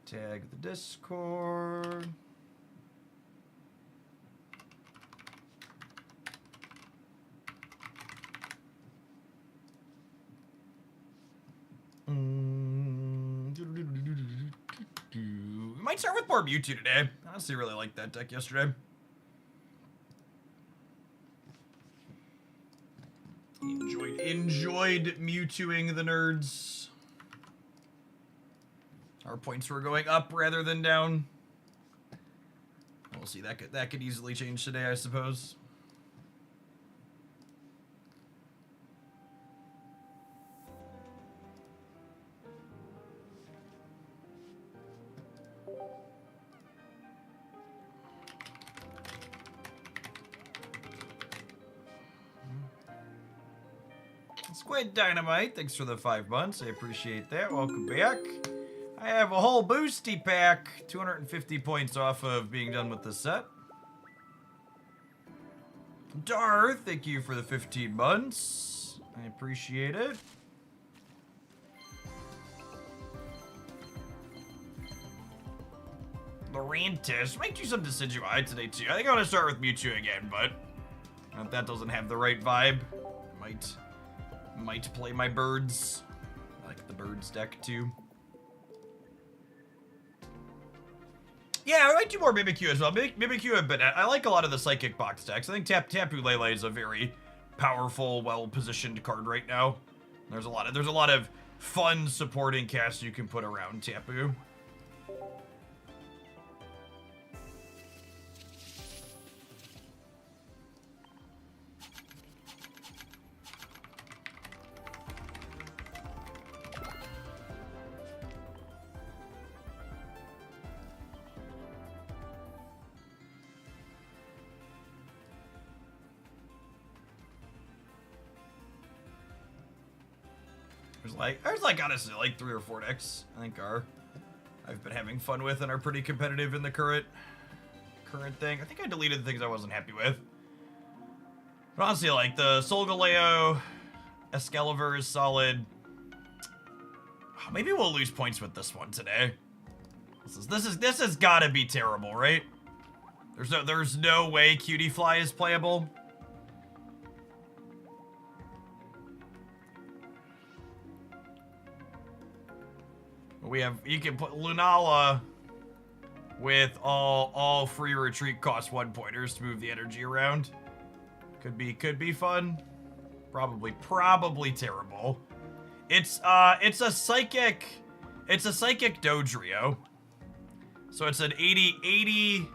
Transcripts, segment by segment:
Tag the Discord. We might start with more Mewtwo today. I honestly really liked that deck yesterday. Enjoyed Mewtwoing the nerds. Our points were going up rather than down. We'll see. That could easily change today, I suppose. Squid Dynamite, thanks for the 5 months. I appreciate that. Welcome back. I have a whole boosty pack. 250 points off of being done with the set. Darth, thank you for the 15 months. I appreciate it. Laurentis, might do some Decidueye today too. I think I want to start with Mewtwo again, but if that doesn't have the right vibe, might play my birds. I like the birds deck too. Yeah, I might do more Mimikyu as well. Mimikyu and Banette. I like a lot of the Psychic box decks. I think Tapu Lele is a very powerful, well-positioned card right now. There's a lot of fun supporting casts you can put around Tapu. There's like honestly like 3 or 4 decks I think I've been having fun with and are pretty competitive in the current thing. I think I deleted the things I wasn't happy with. But honestly, like the Solgaleo, Excalibur is solid. Maybe we'll lose points with this one today. This has got to be terrible, right? There's no way Cutie Fly is playable. You can put Lunala with all free retreat cost 1 pointers to move the energy around. Could be fun. Probably terrible. It's a psychic Dodrio. So it's an 80.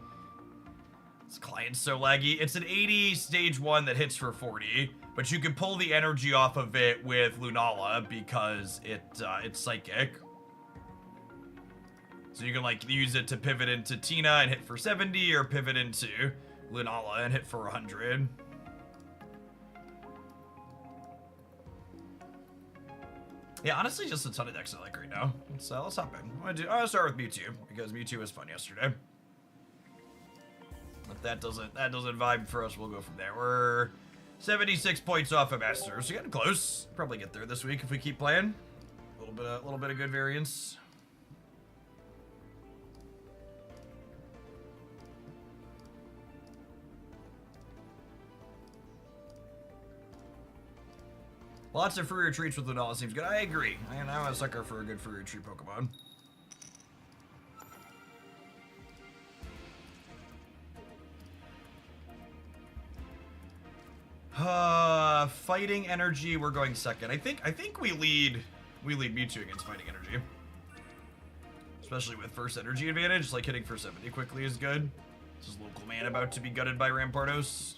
This client's so laggy. It's an 80 stage 1 that hits for 40, but you can pull the energy off of it with Lunala because it's psychic. So you can like use it to pivot into Tina and hit for 70, or pivot into Lunala and hit for 100. Yeah, honestly, just a ton of decks I like right now. So let's hop in. I'll start with Mewtwo because Mewtwo was fun yesterday. If that doesn't vibe for us, we'll go from there. We're 76 points off of Masters. So getting close. Probably get there this week if we keep playing. A little bit of good variance. Lots of free retreats with Lunala seems good. I agree. I'm a sucker for a good free retreat Pokemon. Fighting energy, we're going second. I think we lead Mewtwo against fighting energy. Especially with first energy advantage, like hitting for 70 quickly is good. This is local man about to be gutted by Rampardos.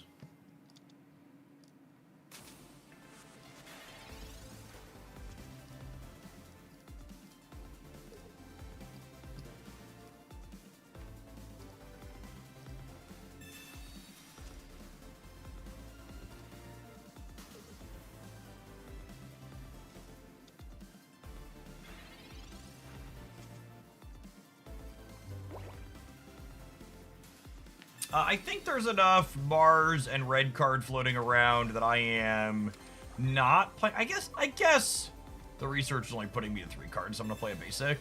I think there's enough Mars and red card floating around that I am not playing. I guess the research is only putting me at 3 cards, so I'm gonna play a basic.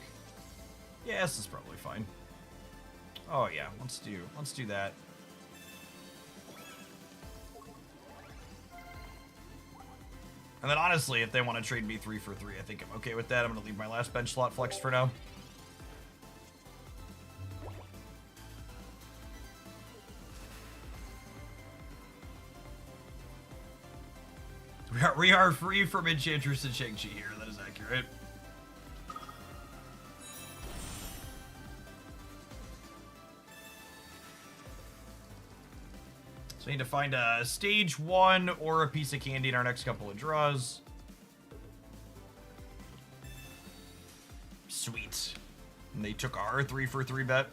Yeah, this is probably fine. Oh yeah, let's do that. And then honestly, if they want to trade me 3 for 3, I think I'm okay with that. I'm gonna leave my last bench slot flexed for now. We are free from Enchantress and Shang-Chi here. That is accurate. So we need to find a stage 1 or a piece of candy in our next couple of draws. Sweet. And they took our 3 for 3 bet.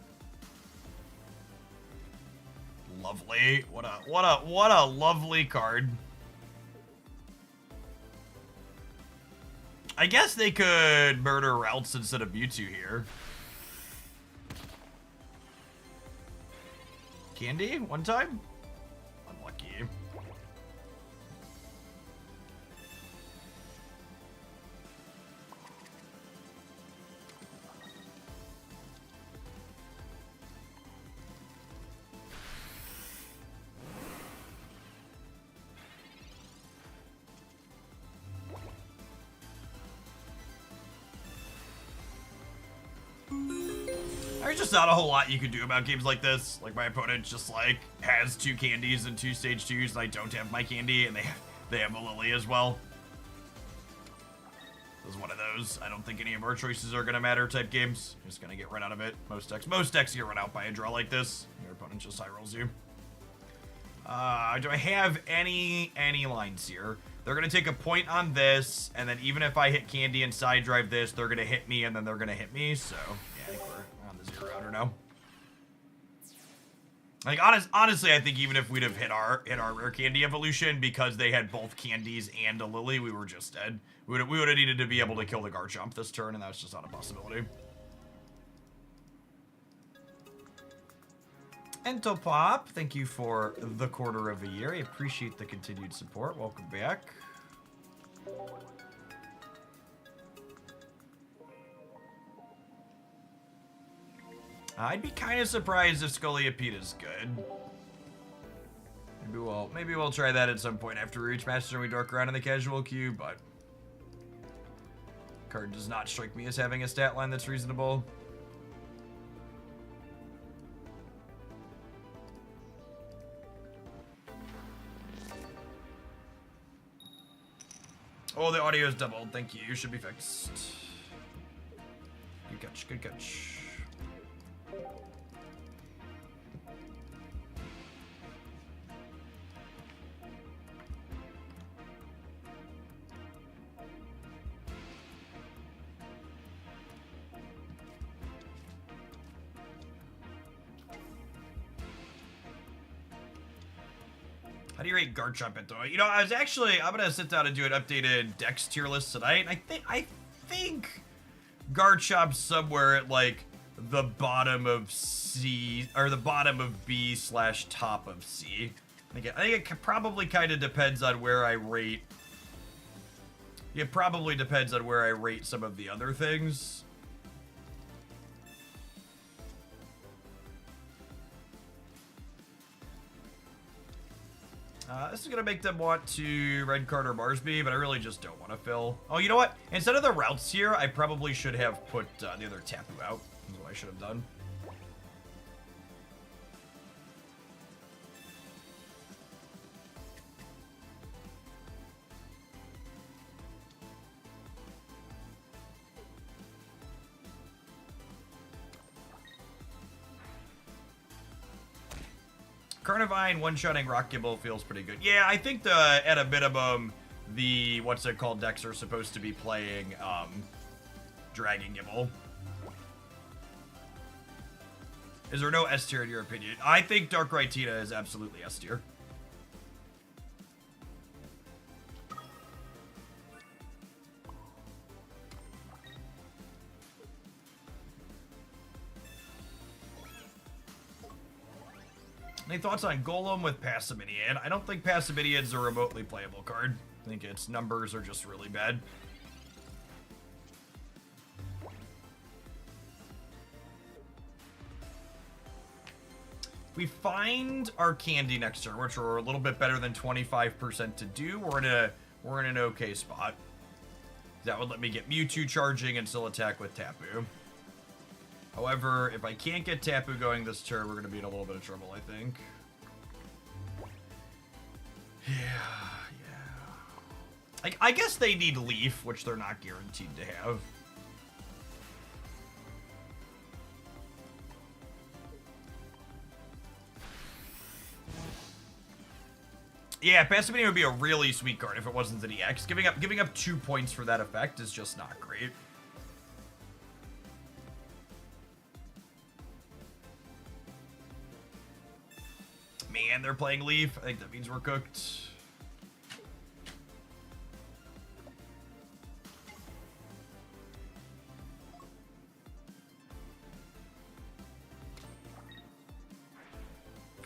Lovely. What a lovely card. I guess they could murder Routes instead of Mewtwo here. Candy? One time? Unlucky. There's just not a whole lot you can do about games like this. Like, my opponent just, like, has 2 candies and 2 stage 2s, and I don't have my candy, and they have a Lily as well. This is one of those, I don't think any of our choices are going to matter type games. You're just going to get run out of it. Most decks get run out by a draw like this. Your opponent just high rolls you. Do I have any lines here? They're going to take a point on this, and then even if I hit candy and side drive this, they're going to hit me, and then they're going to hit me, so yeah, I think we're on the 0 router now. Like, honestly, I think even if we'd have hit our rare candy evolution, because they had both candies and a Lily, we were just dead. We would have needed to be able to kill the Garchomp this turn, and that's just not a possibility. Entopop, thank you for the quarter of a year. I appreciate the continued support. Welcome back. I'd be kind of surprised if Scoliopeda's good. Maybe we'll try that at some point after we reach Master and we dork around in the casual queue, but card does not strike me as having a stat line that's reasonable. Oh, the audio is doubled. Thank you. You should be fixed. Good catch. Good catch. How do you rate Garchomp at though? You know, I'm gonna sit down and do an updated Dex tier list tonight. I think Garchomp's somewhere at like the bottom of C or the bottom of B / top of C. I think it probably kind of depends on where I rate. It probably depends on where I rate some of the other things. This is going to make them want to red card or Marsby, but I really just don't want to fill. Oh, you know what? Instead of the routes here, I probably should have put the other Tapu out. That's what I should have done. Carnivine one-shotting Rock Gibble feels pretty good. Yeah, I think at a minimum, the, what's it called, decks are supposed to be playing Dragon Gibble. Is there no S tier in your opinion? I think Darkrai Tina is absolutely S tier. Any thoughts on Golem with Passimidian? I don't think Passimidian's a remotely playable card. I think its numbers are just really bad. We find our candy next turn, which are a little bit better than 25% to do. We're in an okay spot. That would let me get Mewtwo charging and still attack with Tapu. However, if I can't get Tapu going this turn, we're going to be in a little bit of trouble, I think. Yeah. I guess they need Leaf, which they're not guaranteed to have. Yeah, Passivity would be a really sweet card if it wasn't an EX. Giving up 2 points for that effect is just not great. Man, they're playing Leaf. I think that means we're cooked.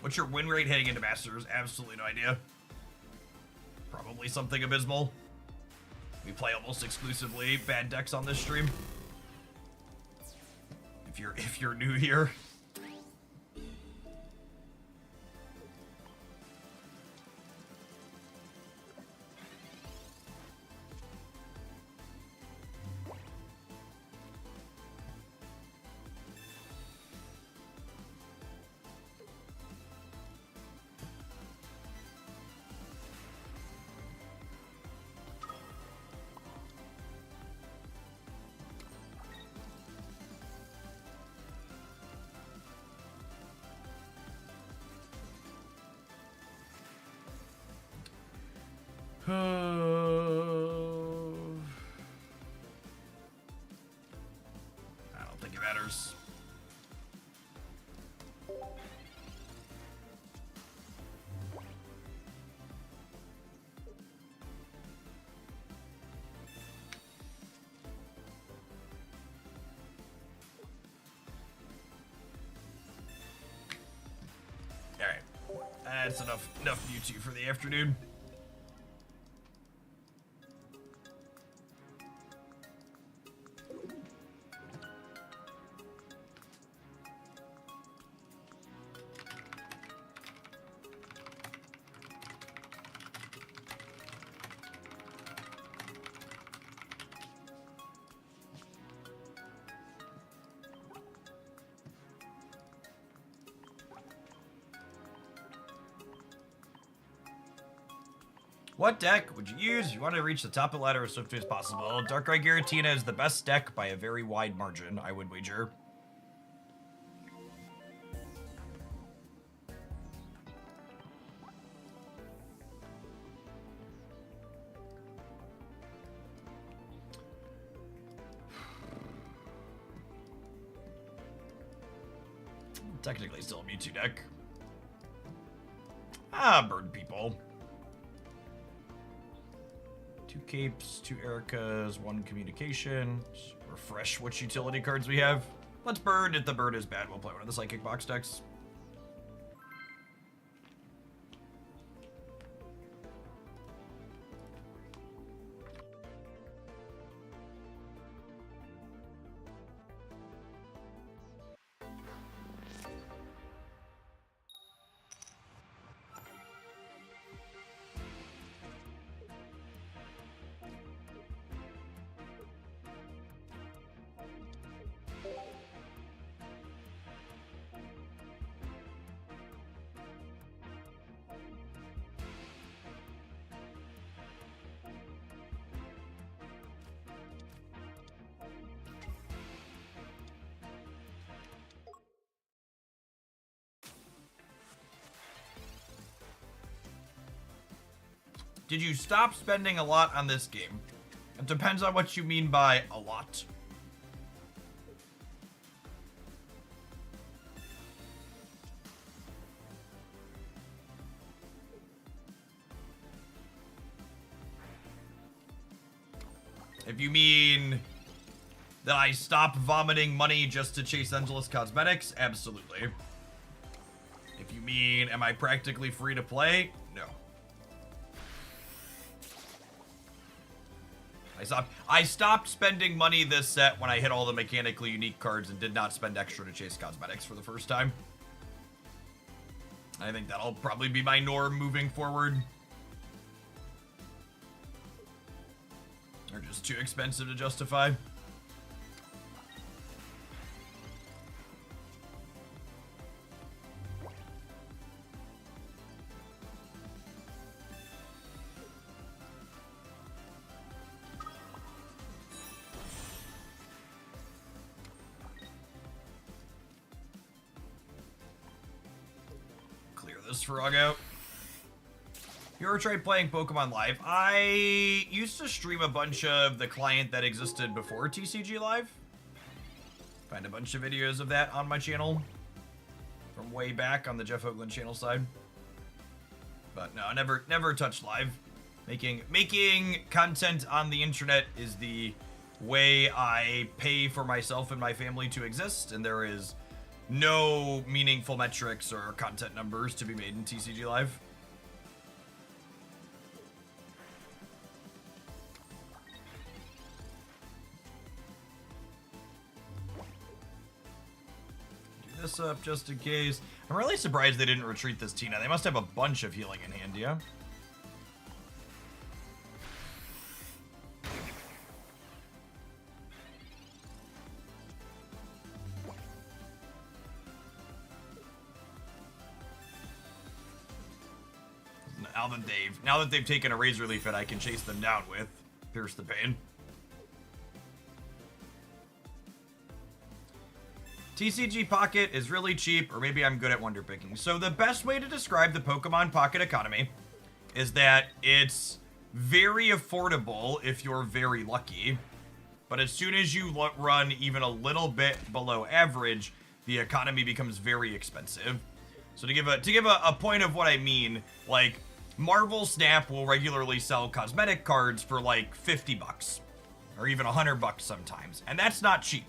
What's your win rate heading into Masters? Absolutely no idea. Probably something abysmal. We play almost exclusively bad decks on this stream. If you're new here. I don't think it matters. All right, that's enough Mewtwo for the afternoon. What deck would you use if you want to reach the top of the ladder as swiftly as possible? Darkrai and Tina is the best deck by a very wide margin, I would wager. Technically still a Mewtwo deck. Bird people. 2 Capes, 2 Ericas, 1 Communication. Just refresh which utility cards we have. Let's Bird. If the Bird is bad, we'll play one of the Psychic Box decks. Did you stop spending a lot on this game? It depends on what you mean by a lot. If you mean that I stopped vomiting money just to chase endless cosmetics, absolutely. If you mean, am I practically free to play? No. I stopped spending money this set when I hit all the mechanically unique cards and did not spend extra to chase cosmetics for the first time. I think that'll probably be my norm moving forward. They're just too expensive to justify. This frog out. You ever tried playing Pokemon Live? I used to stream a bunch of the client that existed before TCG Live. Find a bunch of videos of that on my channel from way back on the Jeff Hoagland channel side. But no, never touched Live. Making content on the internet is the way I pay for myself and my family to exist, and there is no meaningful metrics or content numbers to be made in TCG Live. Do this up just in case. I'm really surprised they didn't retreat this Tina. They must have a bunch of healing in hand, yeah? Now that they've taken a Razor Leaf and I can chase them down with Pierce the Pain. TCG Pocket is really cheap, or maybe I'm good at wonder picking. So the best way to describe the Pokemon Pocket economy is that it's very affordable if you're very lucky, but as soon as you run even a little bit below average, the economy becomes very expensive. So to give a point of what I mean, like, Marvel Snap will regularly sell cosmetic cards for like 50 bucks or even 100 bucks sometimes, and that's not cheap.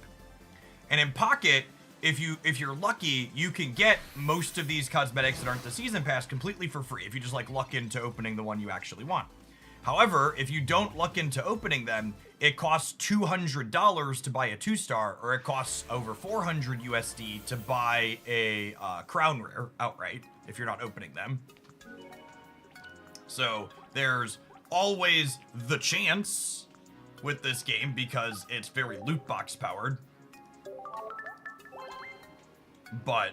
And in Pocket, if you're lucky, you can get most of these cosmetics that aren't the season pass completely for free if you just like luck into opening the one you actually want. However, if you don't luck into opening them, it costs $200 to buy a 2-star, or it costs over 400 USD to buy a Crown Rare outright if you're not opening them. So there's always the chance with this game because it's very loot box powered. But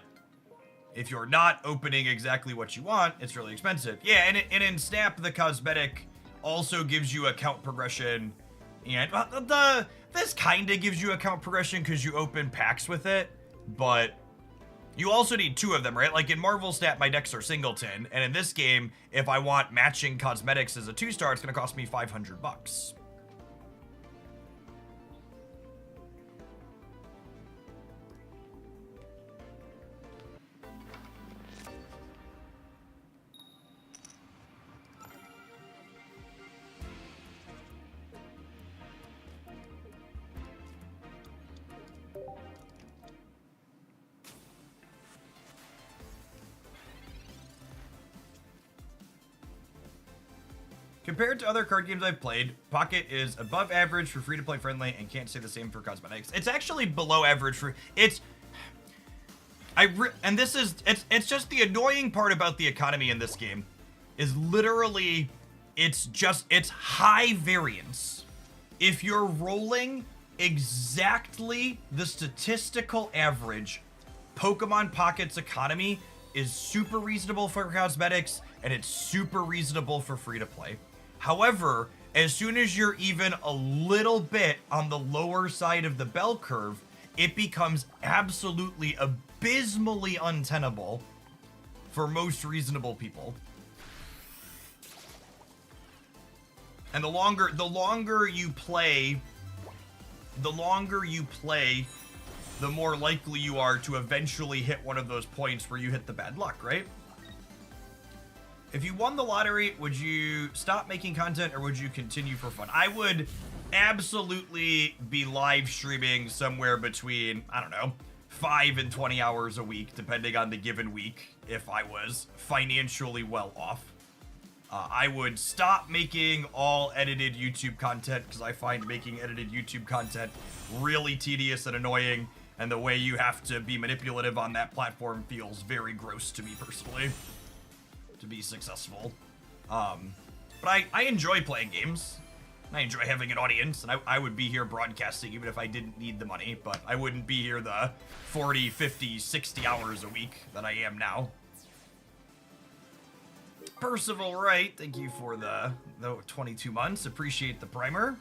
if you're not opening exactly what you want, it's really expensive. Yeah, and in Snap, the cosmetic also gives you account progression. And this kind of gives you account progression because you open packs with it, but you also need 2 of them, right? Like in Marvel Snap, my decks are singleton, and in this game, if I want matching cosmetics as a 2-star, it's gonna cost me 500 bucks. Compared to other card games I've played, Pocket is above average for free-to-play friendly and can't say the same for cosmetics. It's actually below average for... It's just the annoying part about the economy in this game is literally, it's high variance. If you're rolling exactly the statistical average, Pokemon Pocket's economy is super reasonable for cosmetics, and it's super reasonable for free-to-play. However, as soon as you're even a little bit on the lower side of the bell curve, it becomes absolutely abysmally untenable for most reasonable people. And the longer you play, the more likely you are to eventually hit one of those points where you hit the bad luck, right? If you won the lottery, would you stop making content or would you continue for fun? I would absolutely be live streaming somewhere between, I don't know, 5 and 20 hours a week, depending on the given week, if I was financially well off. I would stop making all edited YouTube content because I find making edited YouTube content really tedious and annoying. And the way you have to be manipulative on that platform feels very gross to me personally, to be successful. But I enjoy playing games. I enjoy having an audience, and I would be here broadcasting even if I didn't need the money, but I wouldn't be here the 40, 50, 60 hours a week that I am now. Percival Wright, thank you for the 22 months. Appreciate the primer.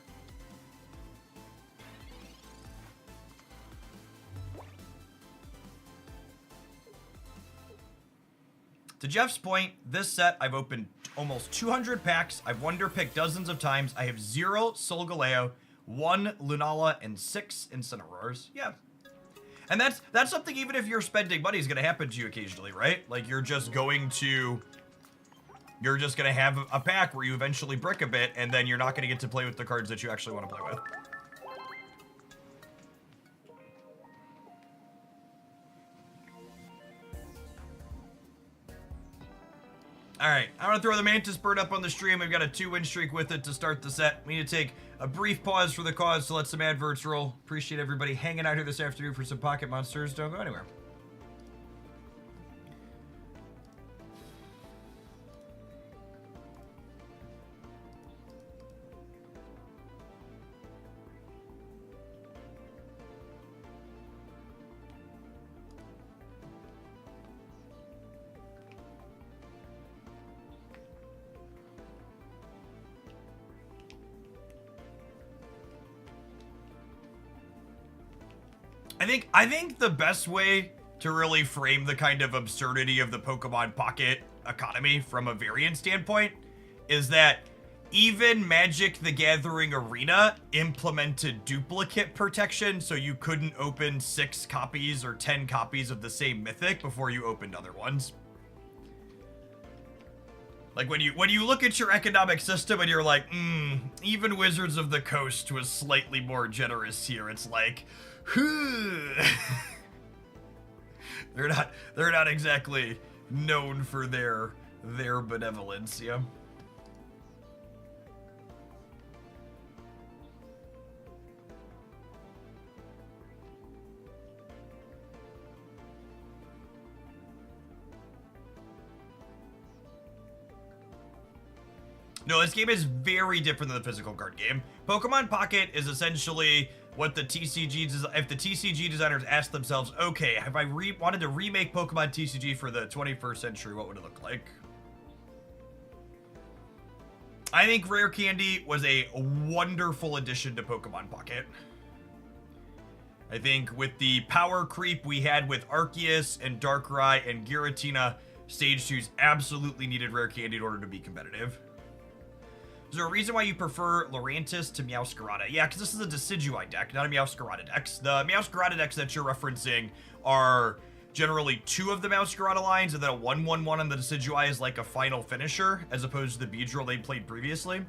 To Jeff's point, this set, I've opened almost 200 packs. I've wonder picked dozens of times. I have 0 Solgaleo, 1 Lunala, and 6 Incineroars. Yeah. And that's something even if you're spending money is going to happen to you occasionally, right? Like, you're just going to have a pack where you eventually brick a bit, and then you're not going to get to play with the cards that you actually want to play with. Alright, I'm going to throw the Mantis Bird up on the stream. We've got a 2-win streak with it to start the set. We need to take a brief pause for the cause to let some adverts roll. Appreciate everybody hanging out here this afternoon for some Pocket Monsters. Don't go anywhere. I think the best way to really frame the kind of absurdity of the Pokemon Pocket economy from a variant standpoint is that even Magic the Gathering Arena implemented duplicate protection, so you couldn't open 6 copies or 10 copies of the same Mythic before you opened other ones. Like, when you look at your economic system and you're like, even Wizards of the Coast was slightly more generous here. It's like, they're not exactly known for their benevolence, yeah. No, this game is very different than the physical card game. Pokemon Pocket is essentially what the TCG if the TCG designers asked themselves, okay, if I wanted to remake Pokemon TCG for the 21st century, what would it look like? I think Rare Candy was a wonderful addition to Pokemon Pocket. I think with the power creep we had with Arceus and Darkrai and Giratina, Stage 2's absolutely needed Rare Candy in order to be competitive. Is there a reason why you prefer Lurantis to Meowscarada? Yeah, because this is a Decidueye deck, not a Meowscarada deck. The Meowscarada decks that you're referencing are generally 2 of the Meowscarada lines, and then a 1/1/1 on the Decidueye is like a final finisher, as opposed to the Beedrill they played previously.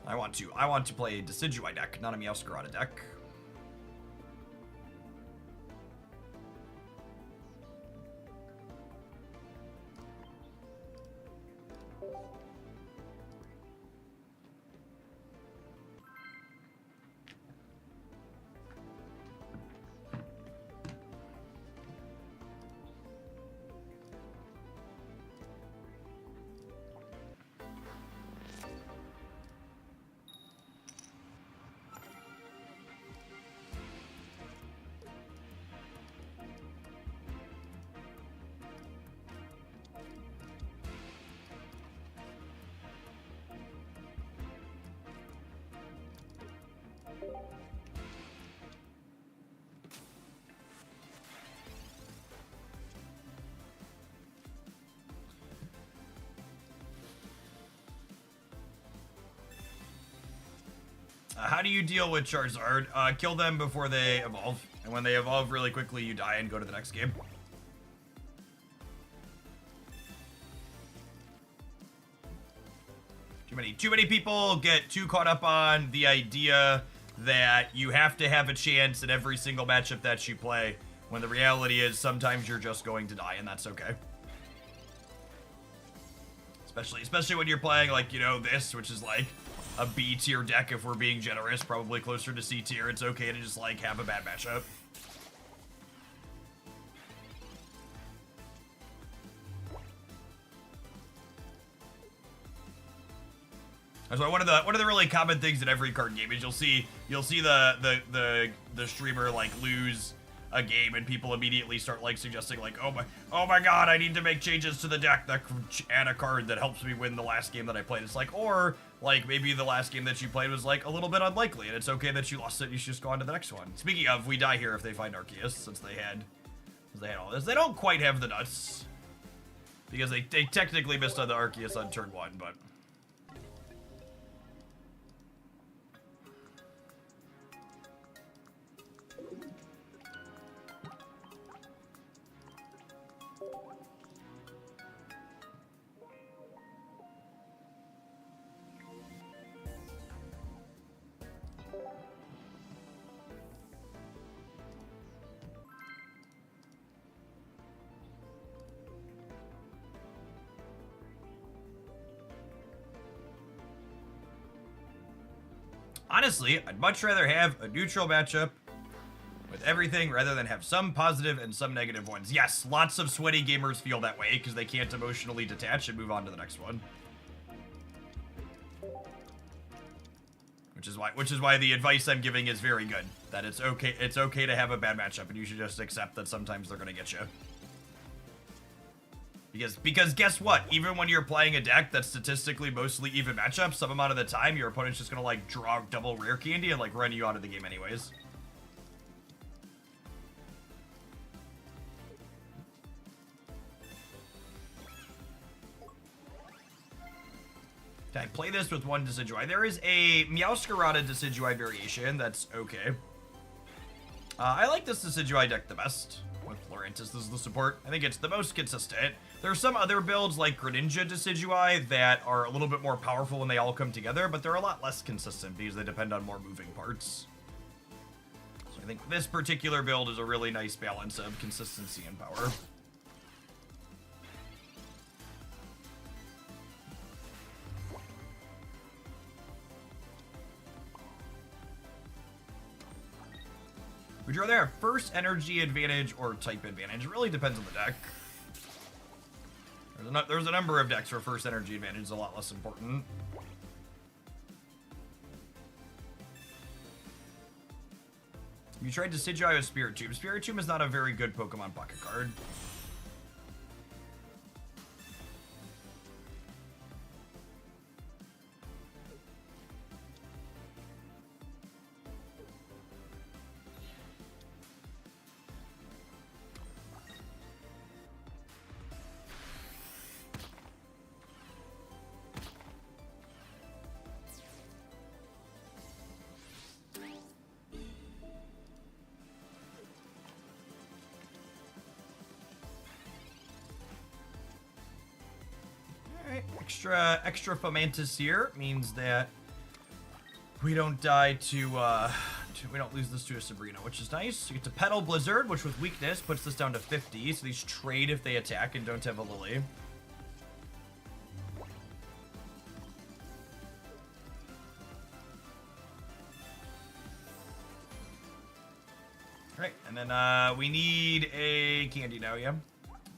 I want to play a Decidueye deck, not a Meowscarada deck. How do you deal with Charizard? Kill them before they evolve. And when they evolve really quickly, you die and go to the next game. Too many people get too caught up on the idea that you have to have a chance in every single matchup that you play, when the reality is sometimes you're just going to die, and that's okay. Especially when you're playing, like, you know, this, which is like a B tier deck if we're being generous, probably closer to C tier. It's okay to just like have a bad matchup. That's why one of the really common things in every card game is you'll see the streamer like lose a game and people immediately start like suggesting like, oh my god, I need to make changes to the deck that add a card that helps me win the last game that I played. It's like, or like maybe the last game that you played was like a little bit unlikely and it's okay that you lost it. You should just go on to the next one. Speaking of, we die here if they find Arceus, since they had all this. They don't quite have the nuts because they technically missed on the Arceus on turn 1, but. Honestly, I'd much rather have a neutral matchup with everything rather than have some positive and some negative ones. Yes, lots of sweaty gamers feel that way because they can't emotionally detach and move on to the next one. Which is why the advice I'm giving is very good. That it's okay to have a bad matchup and you should just accept that sometimes they're gonna get you. Because guess what? Even when you're playing a deck that's statistically mostly even matchups, some amount of the time your opponent's just gonna like draw double rare candy and like run you out of the game anyways. Okay, I play this with one Decidueye. There is a Meowscarada Decidueye variation that's okay. I like this Decidueye deck the best, with Lurantis as the support. I think it's the most consistent. There are some other builds like Greninja Decidueye that are a little bit more powerful when they all come together, but they're a lot less consistent because they depend on more moving parts. So I think this particular build is a really nice balance of consistency and power. Would you rather have first energy advantage or type advantage? It really depends on the deck. There's a number of decks where first energy advantage is a lot less important. You tried Decidueye with Spirit Tomb. Spirit Tomb is not a very good Pokemon pocket card. Extra Fomantis here means that we don't die to we don't lose this to a Sabrina, which is nice. You get to Petal Blizzard, which with weakness puts this down to 50, so these trade if they attack and don't have a Lily. Alright, and then we need a candy now, yeah?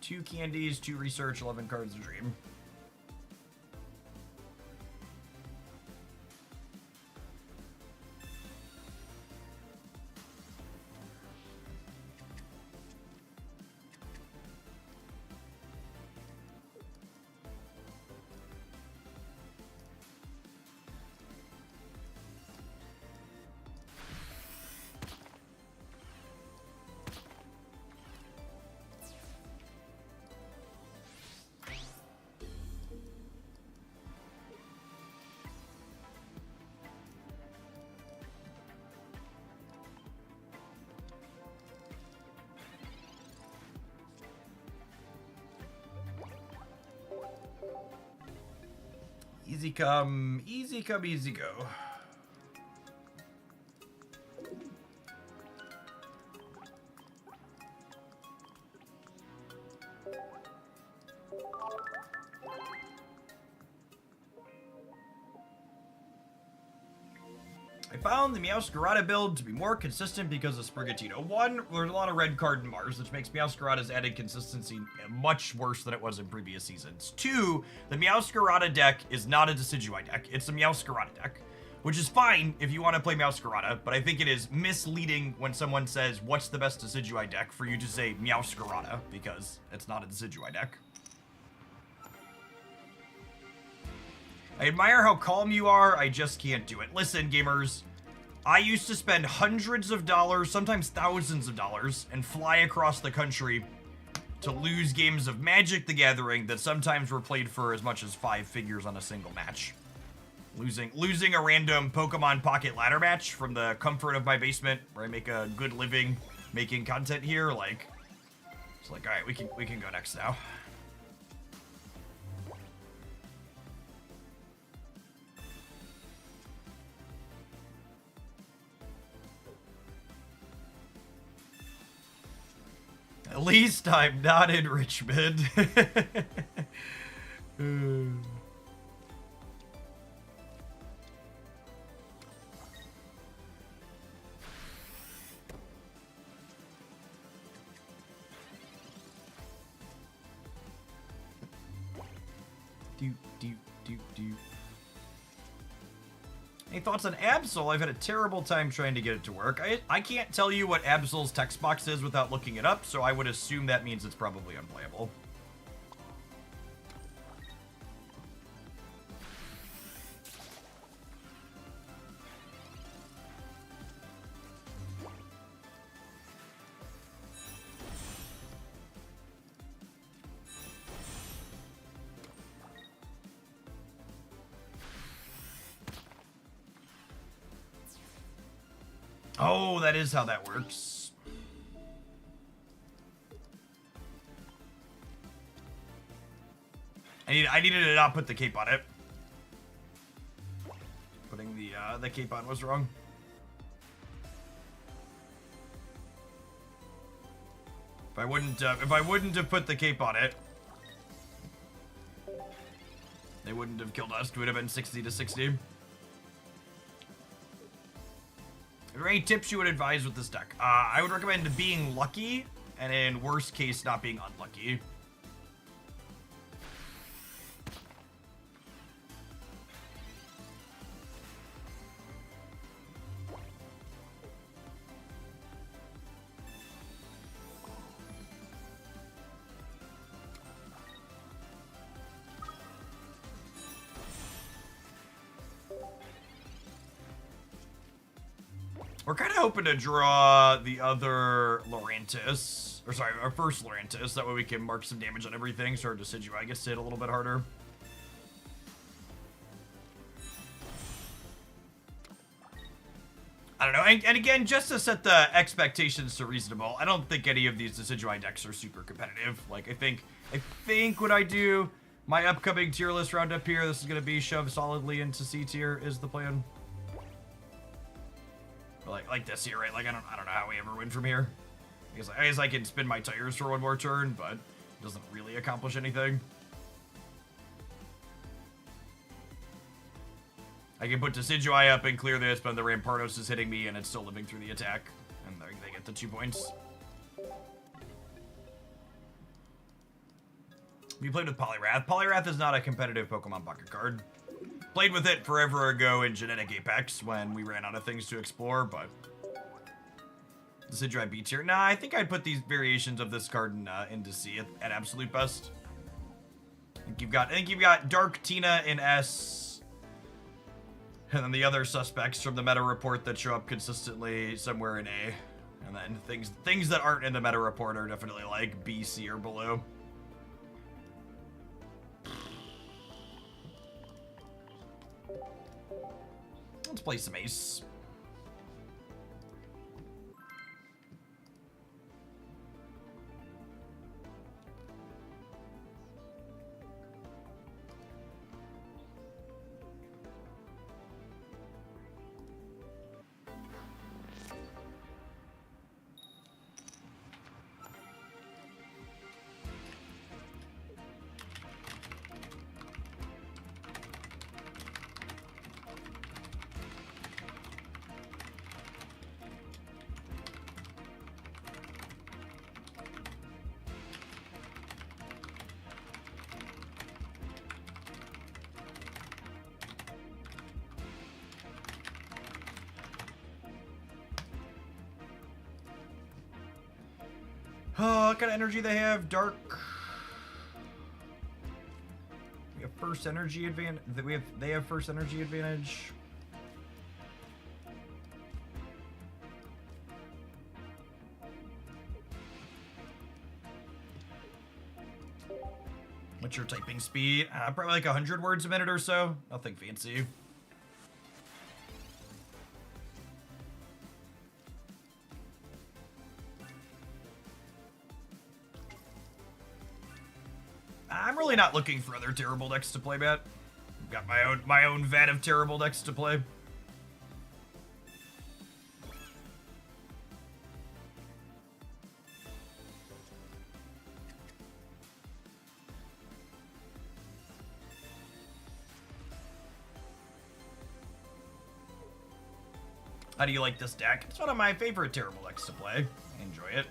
2 candies, 2 research, 11 cards of dream. Easy come, easy go. I found the Meowscarada build to be more consistent because of Sprigatito. One, there's a lot of red card in Mars, which makes Meowscarada's added consistency much worse than it was in previous seasons. Two, the Meowscarada deck is not a Decidueye deck. It's a Meowscarada deck, which is fine if you want to play Meowscarada, but I think it is misleading when someone says, what's the best Decidueye deck, for you to say Meowscarada, because it's not a Decidueye deck. I admire how calm you are, I just can't do it. Listen, gamers, I used to spend hundreds of dollars, sometimes thousands of dollars, and fly across the country to lose games of Magic the Gathering that sometimes were played for as much as 5 figures on a single match. Losing a random Pokemon Pocket ladder match from the comfort of my basement, where I make a good living making content here, like, it's like, alright, we can go next now. At least I'm not in Richmond. Do. Any thoughts on Absol? I've had a terrible time trying to get it to work. I can't tell you what Absol's text box is without looking it up, so I would assume that means it's probably unplayable. Oh, that is how that works. I needed to not put the cape on it. Putting the cape on was wrong. If I wouldn't have put the cape on it, they wouldn't have killed us. It would have been 60 to 60. Are there any tips you would advise with this deck? I would recommend being lucky, and in worst case, not being unlucky. We're kind of hoping to draw the other Lurantis, or sorry, our first Lurantis. That way we can mark some damage on everything, so our Decidueye gets hit a little bit harder. I don't know, and again, just to set the expectations to reasonable, I don't think any of these Decidueye decks are super competitive. Like, I think what I do, my upcoming tier list roundup here, this is going to be shoved solidly into C tier is the plan. Like this here, right? Like, I don't know how we ever win from here. I guess I can spin my tires for one more turn, but it doesn't really accomplish anything. I can put Decidueye up and clear this, but the Rampardos is hitting me and it's still living through the attack. And they get the 2 points. We played with Poliwrath. Poliwrath is not a competitive Pokemon pocket card. Played with it forever ago in Genetic Apex when we ran out of things to explore, but Decidueye B tier. Nah, I think I'd put these variations of this card into C at absolute best. I think you've got Dark Tina in S, and then the other suspects from the meta report that show up consistently somewhere in A, and then things that aren't in the meta report are definitely like B, C, or below. Let's play some Ace. What kind of energy they have? Dark. We have first energy advantage. They have first energy advantage. What's your typing speed? Probably like 100 words a minute or so. Nothing fancy. I'm really not looking for other terrible decks to play, Matt. I've got my own vat of terrible decks to play. How do you like this deck? It's one of my favorite terrible decks to play. I enjoy it.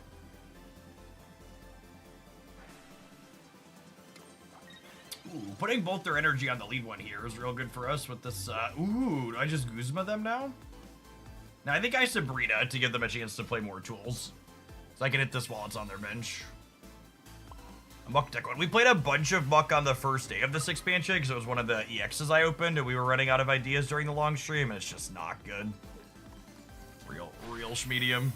Ooh, putting both their energy on the lead one here is real good for us with this, ooh, do I just Guzma them now? Now, I think I Sabrina to give them a chance to play more tools. So I can hit this while it's on their bench. A Muck deck one. We played a bunch of Muck on the first day of this expansion because it was one of the EXs I opened and we were running out of ideas during the long stream and it's just not good. Real schmedium.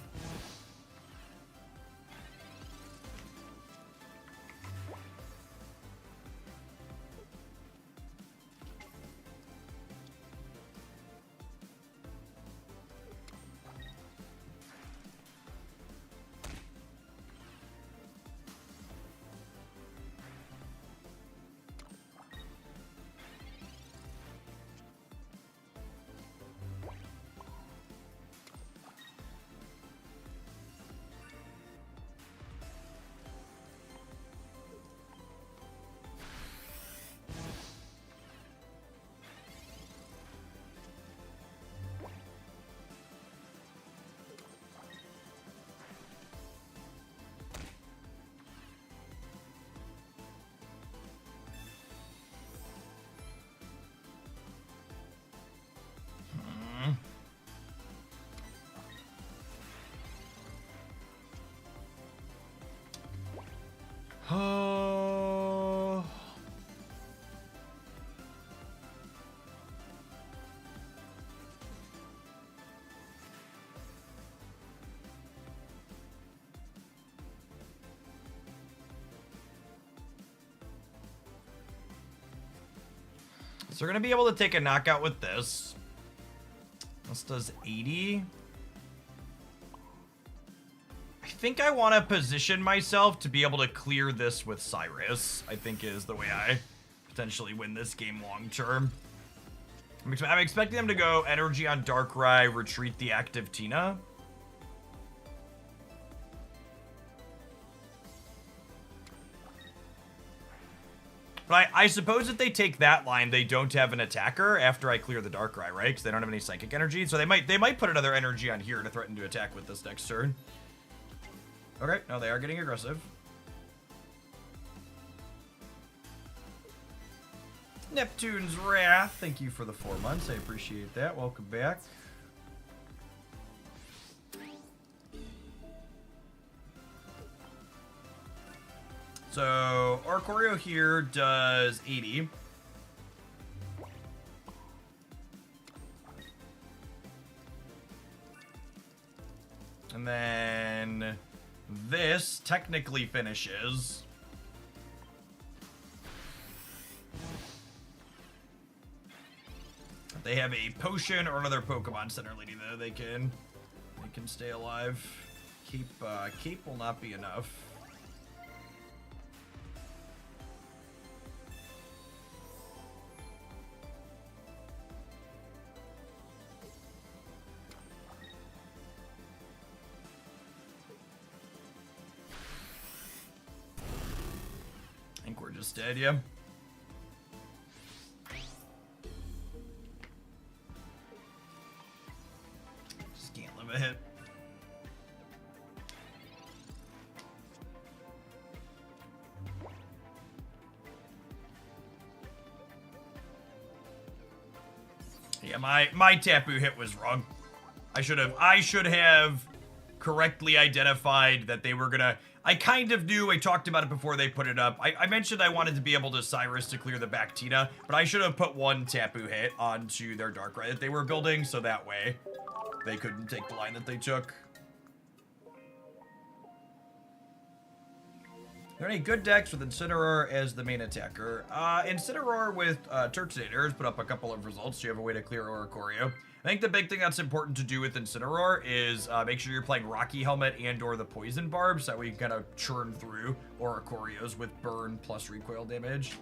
Oh. So we're gonna be able to take a knockout with this. This does 80. I think I want to position myself to be able to clear this with Cyrus, I think is the way I potentially win this game long term. I'm expecting them to go energy on Darkrai, retreat the active Tina. But I suppose if they take that line, they don't have an attacker after I clear the Darkrai, right? Because they don't have any psychic energy. So they might put another energy on here to threaten to attack with this next turn. Okay, no, they are getting aggressive. Neptune's Wrath, thank you for the 4 months. I appreciate that. Welcome back. So, Arcorio here does 80. And then this technically finishes. If they have a potion or another Pokemon Center Lady though, they can stay alive. Cape will not be enough. I think we're just dead, yeah. Just can't live a hit. Yeah, my Tapu hit was wrong. I should have correctly identified that they were gonna. I kind of knew, I talked about it before they put it up. I mentioned I wanted to be able to Cyrus to clear the back Tina, but I should have put one Tapu hit onto their Darkrai that they were building, so that way they couldn't take the line that they took. Are there any good decks with Incineroar as the main attacker? Incineroar with Turtonators put up a couple of results. Do you have a way to clear Oricorio? I think the big thing that's important to do with Incineroar is make sure you're playing Rocky Helmet and or the Poison Barb, so that we can kind of churn through Oricorios with burn plus recoil damage.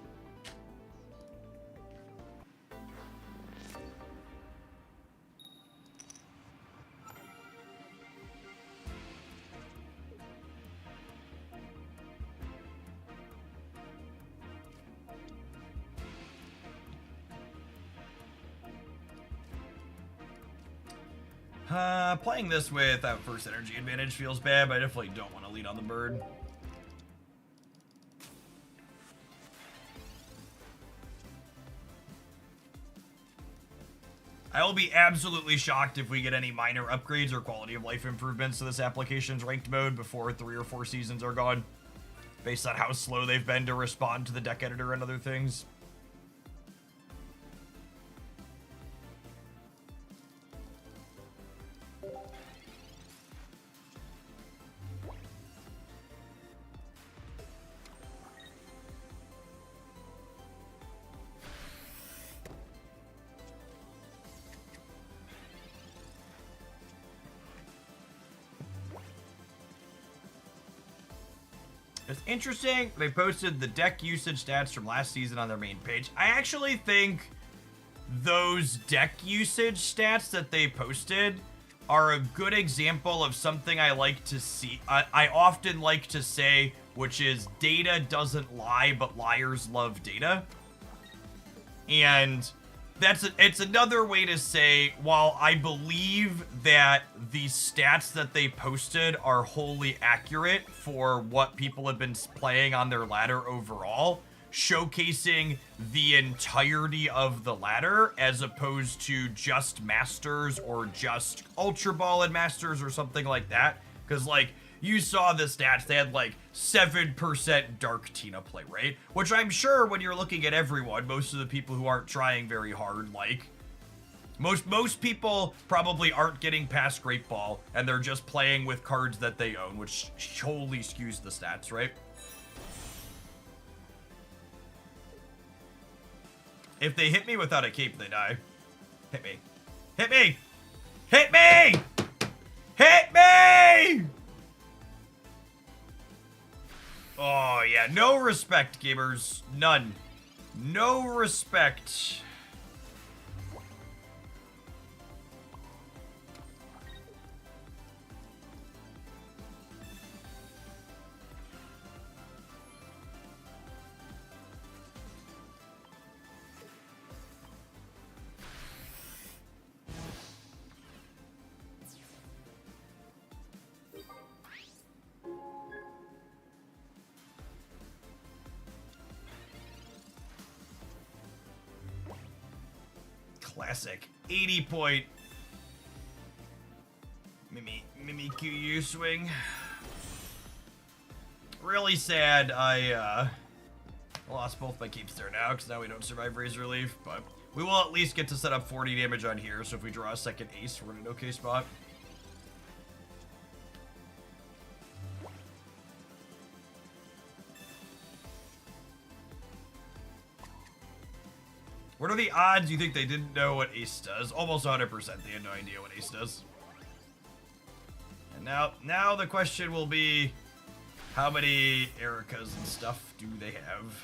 Playing this without first energy advantage feels bad, but I definitely don't want to lead on the bird. I will be absolutely shocked if we get any minor upgrades or quality of life improvements to this application's ranked mode before 3 or 4 seasons are gone, based on how slow they've been to respond to the deck editor and other things. It's interesting, they posted the deck usage stats from last season on their main page. I actually think those deck usage stats that they posted are a good example of something I like to see. I often like to say, which is data doesn't lie, but liars love data. And it's another way to say, while I believe that the stats that they posted are wholly accurate for what people have been playing on their ladder overall, showcasing the entirety of the ladder as opposed to just Masters or just Ultra Ball and Masters or something like that. Because, like, you saw the stats, they had like 7% Dark Tina play rate, which I'm sure when you're looking at everyone, most of the people who aren't trying very hard, like, most people probably aren't getting past Great Ball, and they're just playing with cards that they own, which wholly skews the stats, right? If they hit me without a cape, they die. Hit me. Hit me! Hit me! Hit me! Oh, yeah. No respect, gamers. None. No respect. Classic 80-point Mimikyu swing. Really sad I lost both my keeps there now, because now we don't survive Razor Leaf, but we will at least get to set up 40 damage on here, so if we draw a second ace, we're in an okay spot. What are the odds you think they didn't know what Ace does? Almost 100% they had no idea what Ace does. And now the question will be, how many Ericas and stuff do they have?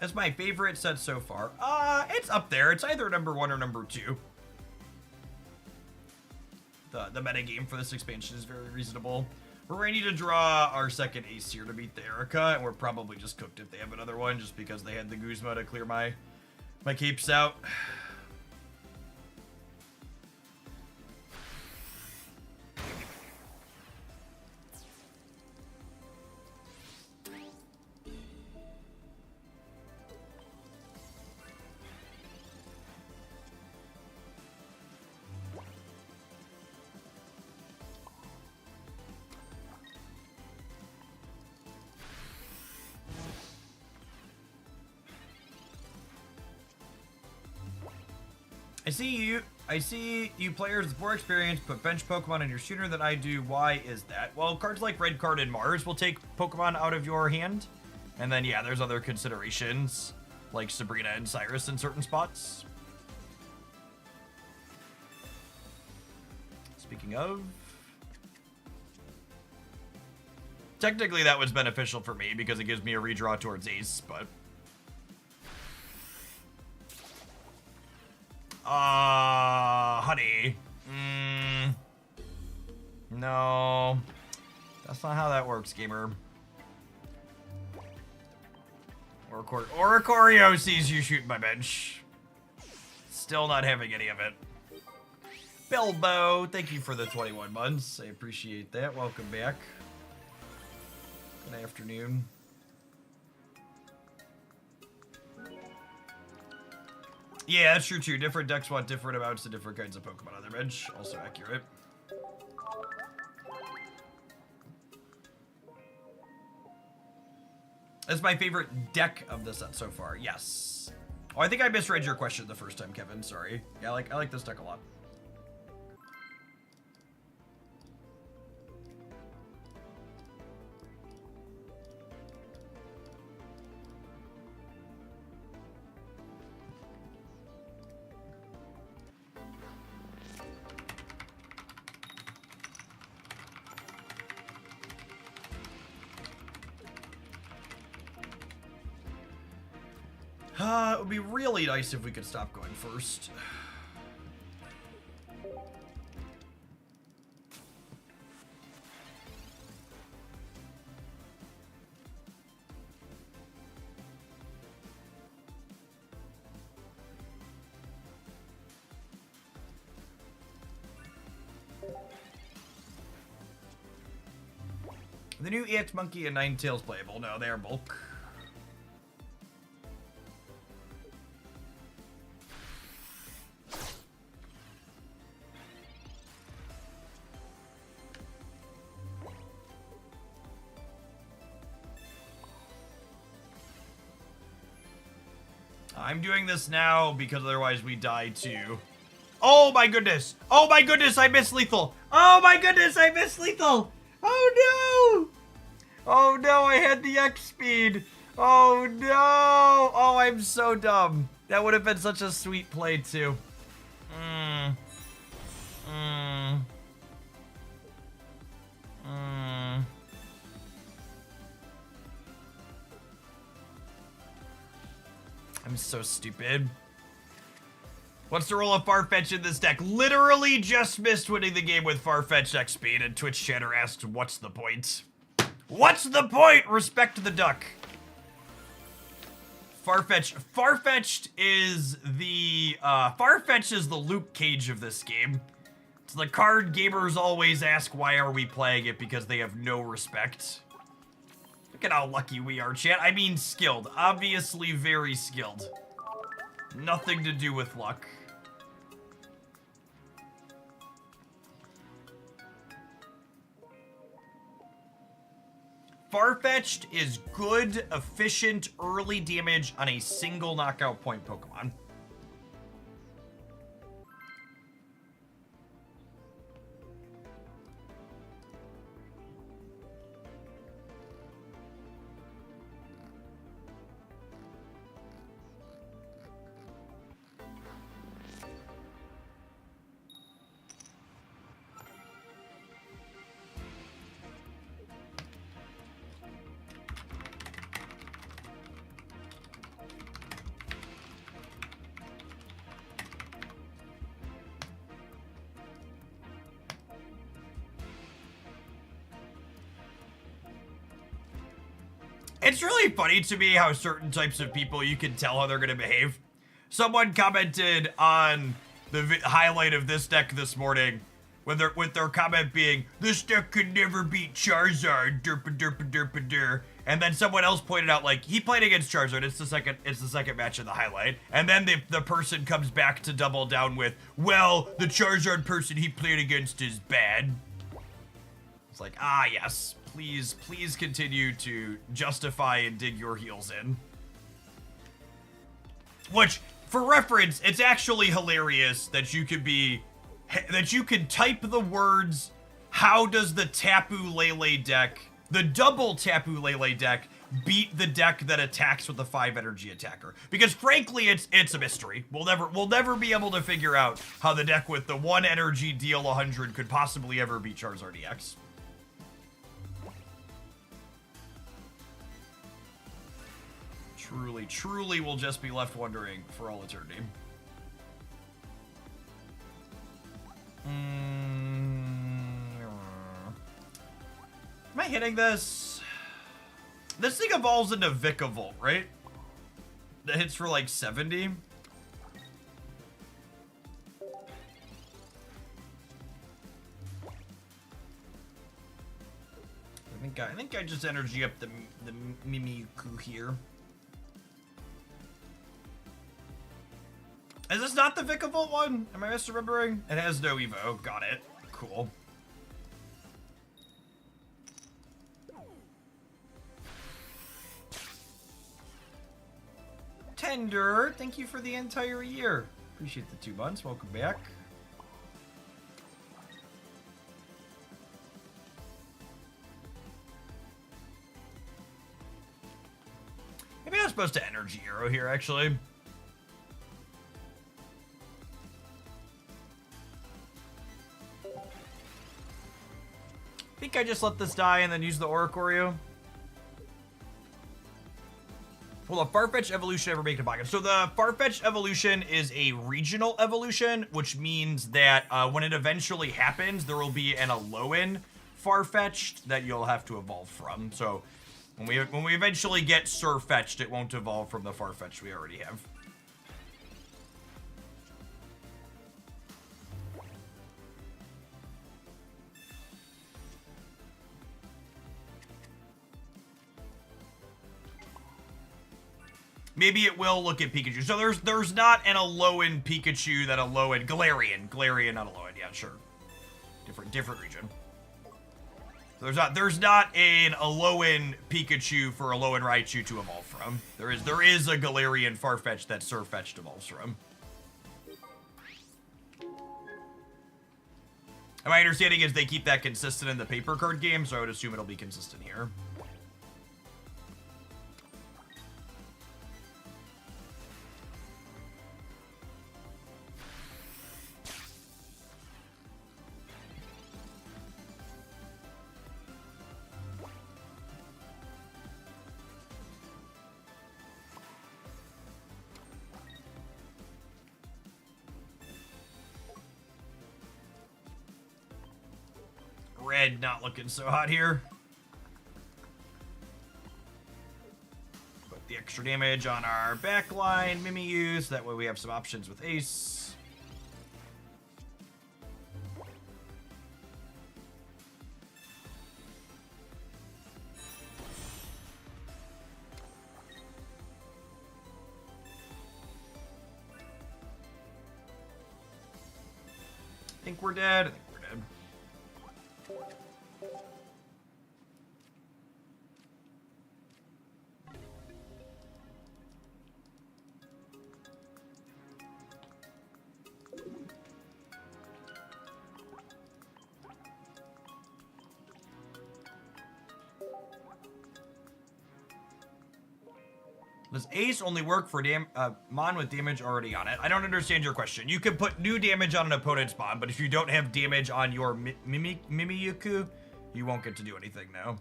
That's my favorite set so far. It's up there. It's either number 1 or number 2. The metagame for this expansion is very reasonable. We're ready to draw our second ace here to beat the Erica, and we're probably just cooked if they have another one, just because they had the Guzma to clear my capes out. I see you players with more experience put bench Pokemon in your shooter than I do. Why is that? Well, cards like Red Card and Mars will take Pokemon out of your hand. And then, yeah, there's other considerations, like Sabrina and Cyrus in certain spots. Speaking of... Technically, that was beneficial for me because it gives me a redraw towards Ace, but... honey. No. That's not how that works, gamer. Oricorio sees you shoot my bench. Still not having any of it. Bilbo, thank you for the 21 months. I appreciate that. Welcome back. Good afternoon. Yeah, that's true too. Different decks want different amounts of different kinds of Pokemon on their bench. Also accurate. That's my favorite deck of the set so far. Yes. Oh, I think I misread your question the first time, Kevin. Sorry. Yeah, I like this deck a lot. It would be really nice if we could stop going first. The new EX Monkey and Ninetales playable. No, they are bulk. I'm doing this now because otherwise we die too. Oh my goodness! Oh my goodness, I missed lethal! Oh my goodness, I missed lethal! Oh no! Oh no, I had the X speed! Oh no! Oh, I'm so dumb. That would have been such a sweet play too. I'm so stupid. What's the role of Farfetch in this deck? Literally just missed winning the game with Farfetch X speed, and Twitch chatter asks, what's the point? What's the point? Respect the duck. Farfetched is the, Farfetch is the Luke Cage of this game. It's the card gamers always ask, why are we playing it? Because they have no respect. Look at how lucky we are, chat. I mean skilled. Obviously very skilled. Nothing to do with luck. Farfetched is good, efficient, early damage on a single knockout point Pokemon. It's really funny to me how certain types of people, you can tell how they're going to behave. Someone commented on the highlight of this deck this morning with their comment being, this deck could never beat Charizard, derpa derpa derpa der. And then someone else pointed out, like, he played against Charizard, it's the second match in the highlight. And then the person comes back to double down with, well, the Charizard person he played against is bad. It's like, ah, yes. Please continue to justify and dig your heels in. Which, For reference, it's actually hilarious that you could type the words, how does the Tapu Lele deck, the double Tapu Lele deck, beat the deck that attacks with the 5 energy attacker? Because frankly, it's a mystery. We'll never be able to figure out how the deck with the 1 energy deal 100 could possibly ever beat Charizard EX. Truly will just be left wondering for all eternity. Am I hitting this? This thing evolves into Vikavolt, right? That hits for like 70. I think I just energy up the Mimikyu here. Is this not the Vikavolt one? Am I misremembering? It has no Evo. Got it. Cool. Tender, thank you for the entire year. Appreciate the 2 months. Welcome back. Maybe I was supposed to Energy Arrow here, actually. I think I just let this die and then use the Oricorio. Will a Farfetch evolution ever make it to Pocket? So the Farfetch evolution is a regional evolution, which means that when it eventually happens, there will be an Alolan Farfetch'd that you'll have to evolve from. So when we eventually get Surfetched, it won't evolve from the Farfetch we already have. Maybe it will look at Pikachu. So there's not an Alolan Pikachu that Alolan Galarian, not Alolan. Yeah, sure. Different region. There's not an Alolan Pikachu for Alolan Raichu to evolve from. There is a Galarian Farfetch that Surfetched evolves from. And my understanding is they keep that consistent in the paper card game, so I would assume it'll be consistent here. Red not looking so hot here. Put the extra damage on our backline Mimikyu, so that way we have some options with Ace. I think we're dead. Does Ace only work for Mon with damage already on it? I don't understand your question. You can put new damage on an opponent's Mon, but if you don't have damage on your Mimikyu, you won't get to do anything now.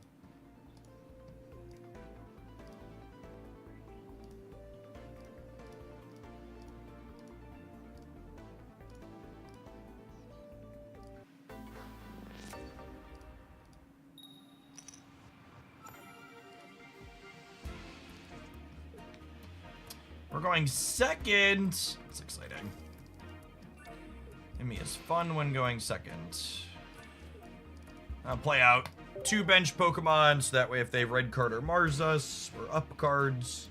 We're going second. That's exciting. Mimi is fun when going second. I'll play out 2 bench Pokemon, so that way if they red card or Mars us, we're up cards.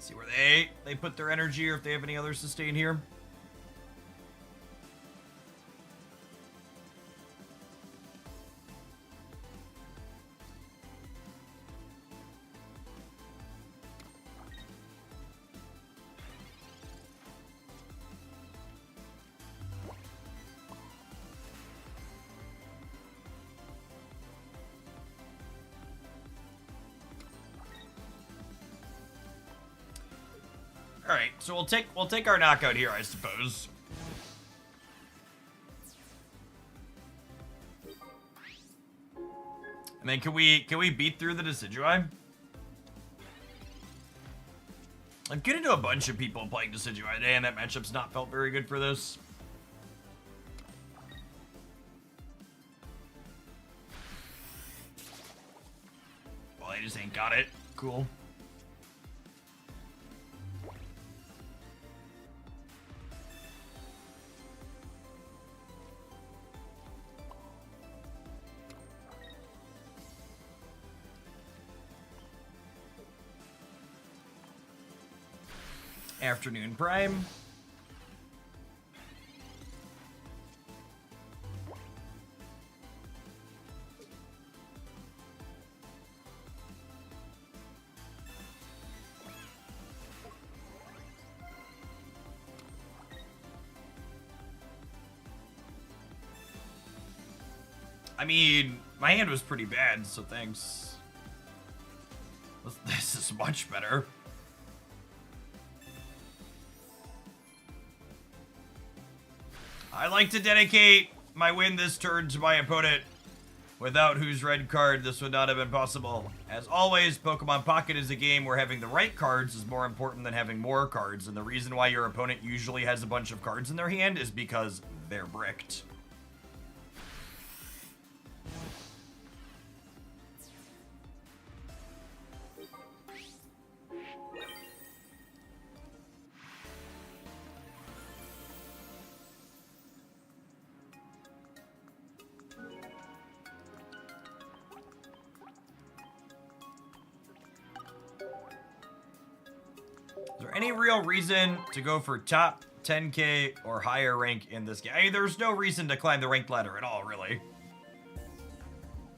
See where they put their energy, or if they have any other sustain here. All right, so we'll take our knockout here, I suppose. And then can we beat through the Decidueye? I'm getting to a bunch of people playing Decidueye today, and that matchup's not felt very good for this. Well, I just ain't got it. Cool. Afternoon Prime. I mean, my hand was pretty bad, so thanks. This is much better. I like to dedicate my win this turn to my opponent, without whose red card this would not have been possible. As always, Pokemon Pocket is a game where having the right cards is more important than having more cards, and the reason why your opponent usually has a bunch of cards in their hand is because they're bricked. Is there any real reason to go for top 10k or higher rank in this game? I mean, there's no reason to climb the ranked ladder at all, really.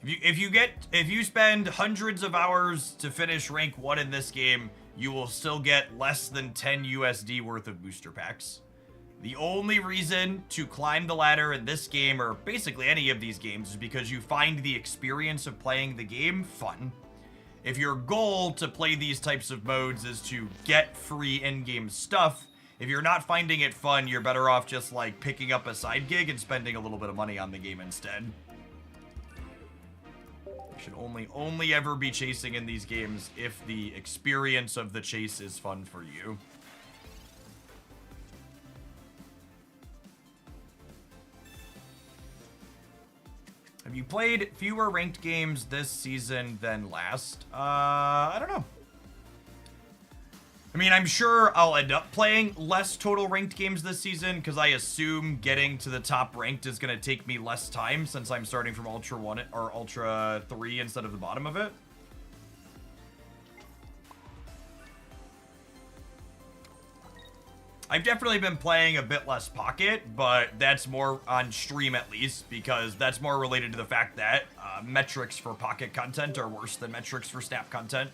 If you spend hundreds of hours to finish rank 1 in this game, you will still get less than 10 USD worth of booster packs. The only reason to climb the ladder in this game, or basically any of these games, is because you find the experience of playing the game fun. If your goal to play these types of modes is to get free in-game stuff, if you're not finding it fun, you're better off just like picking up a side gig and spending a little bit of money on the game instead. You should only ever be chasing in these games if the experience of the chase is fun for you. Have you played fewer ranked games this season than last? I don't know. I mean, I'm sure I'll end up playing less total ranked games this season, because I assume getting to the top ranked is going to take me less time, since I'm starting from Ultra 1 or Ultra 3 instead of the bottom of it. I've definitely been playing a bit less Pocket, but that's more on stream at least, because that's more related to the fact that metrics for Pocket content are worse than metrics for Snap content.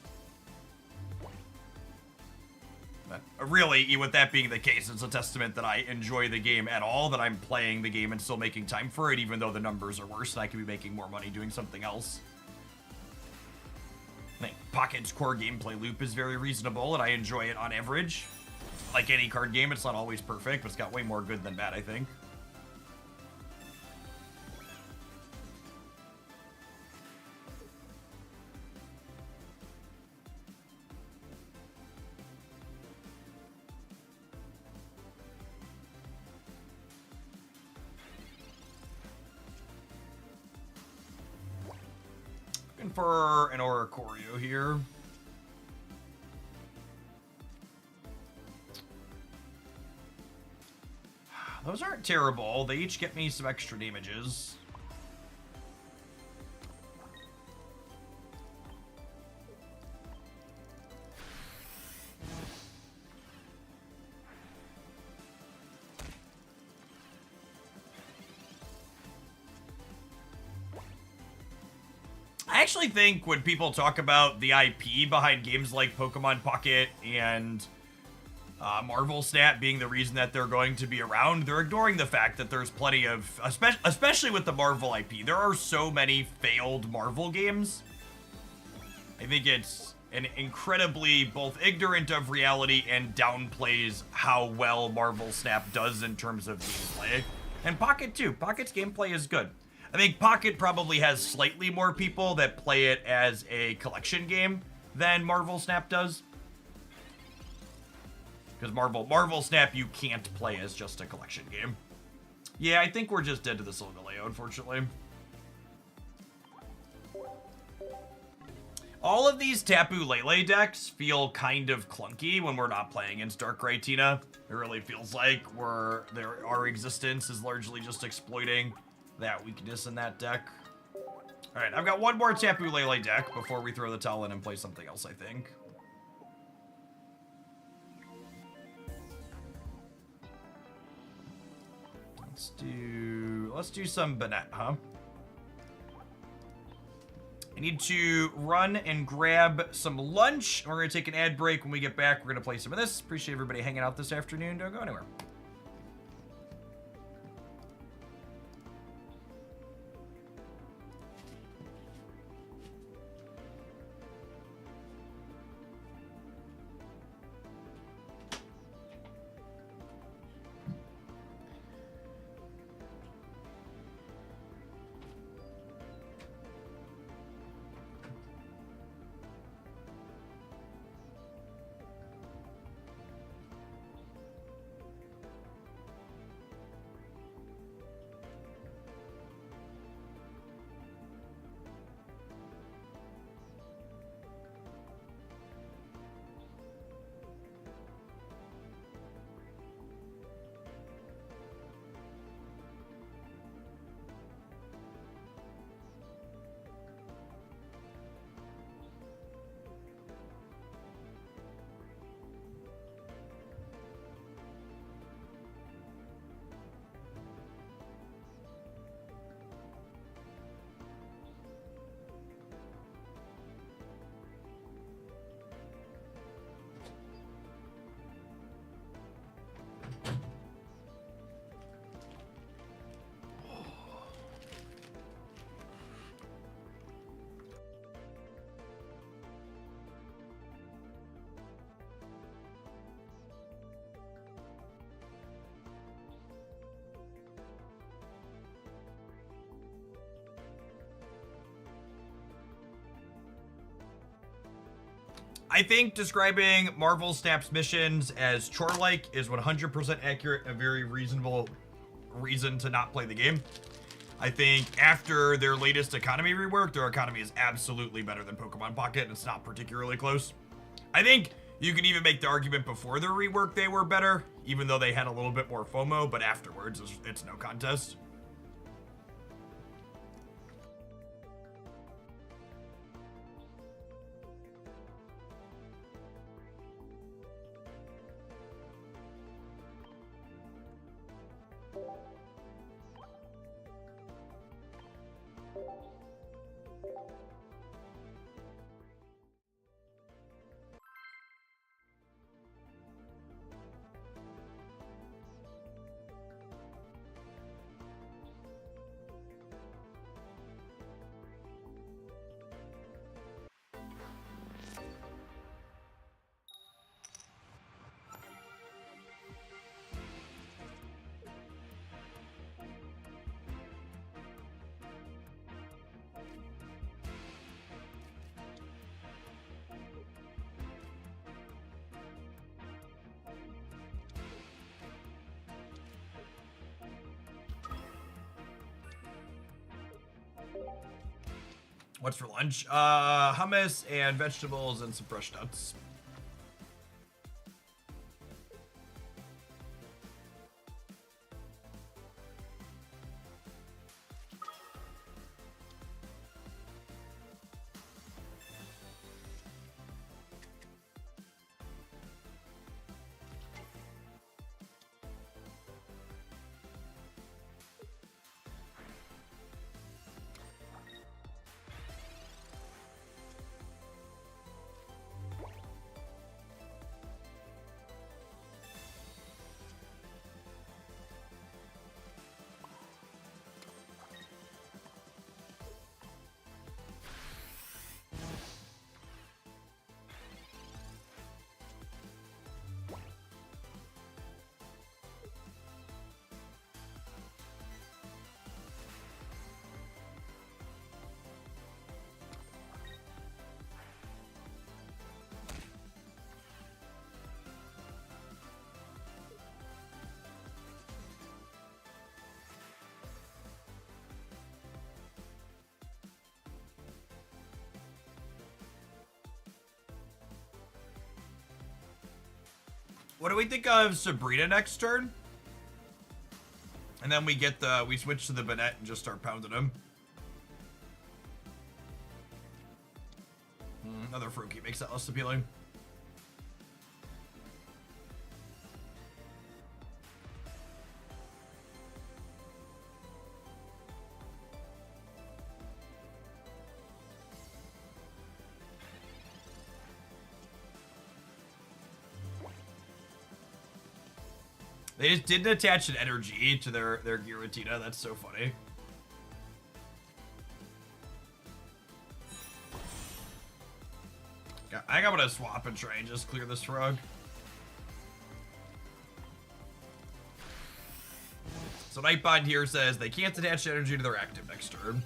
But really, with that being the case, it's a testament that I enjoy the game at all, that I'm playing the game and still making time for it, even though the numbers are worse and I could be making more money doing something else. I think Pocket's core gameplay loop is very reasonable, and I enjoy it on average. Like any card game, it's not always perfect, but it's got way more good than bad, I think. Looking for an Oricorio here. Those aren't terrible. They each get me some extra damages. I actually think when people talk about the IP behind games like Pokemon Pocket and Marvel Snap being the reason that they're going to be around, they're ignoring the fact that there's plenty of, especially with the Marvel IP, there are so many failed Marvel games. I think it's an incredibly both ignorant of reality and downplays how well Marvel Snap does in terms of gameplay. And Pocket too. Pocket's gameplay is good. I think Pocket probably has slightly more people that play it as a collection game than Marvel Snap does. Because Marvel Snap you can't play as just a collection game. Yeah, I think we're just dead to the Solgaleo, unfortunately. All of these Tapu Lele decks feel kind of clunky when we're not playing against Darkrai and Tina. It really feels like our existence is largely just exploiting that weakness in that deck. Alright, I've got one more Tapu Lele deck before we throw the towel in and play something else, I think. Let's do some Banette, huh? I need to run and grab some lunch. We're going to take an ad break. When we get back, we're going to play some of this. Appreciate everybody hanging out this afternoon. Don't go anywhere. I think describing Marvel Snap's missions as chore-like is 100% accurate, a very reasonable reason to not play the game. I think after their latest economy rework, their economy is absolutely better than Pokemon Pocket, and it's not particularly close. I think you could even make the argument before their rework they were better, even though they had a little bit more FOMO, but afterwards it's no contest. What's for lunch? Hummus and vegetables and some fresh nuts. What do we think of Sabrina next turn? And then we switch to the Banette and just start pounding him. Another Froakie makes that less appealing. They just didn't attach an energy to their Giratina. That's so funny. I think I'm gonna swap and try and just clear this frog. So Nightbond here says they can't attach energy to their active next turn.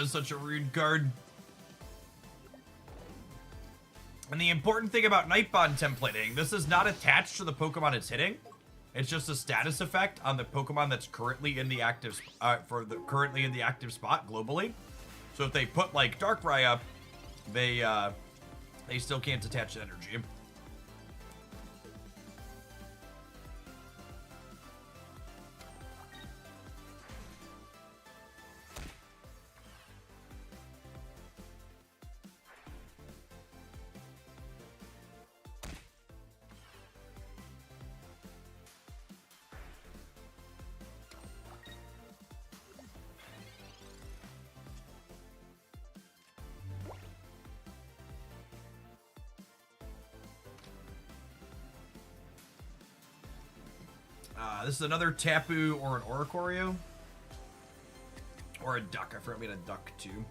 Is such a rude card. And the important thing about Nightbond templating, this is not attached to the Pokemon it's hitting. It's just a status effect on the Pokemon that's currently in the active currently in the active spot globally. So if they put like Darkrai up, they still can't attach energy. This is another Tapu or an Oricorio. Or a duck. I forgot we had a duck too.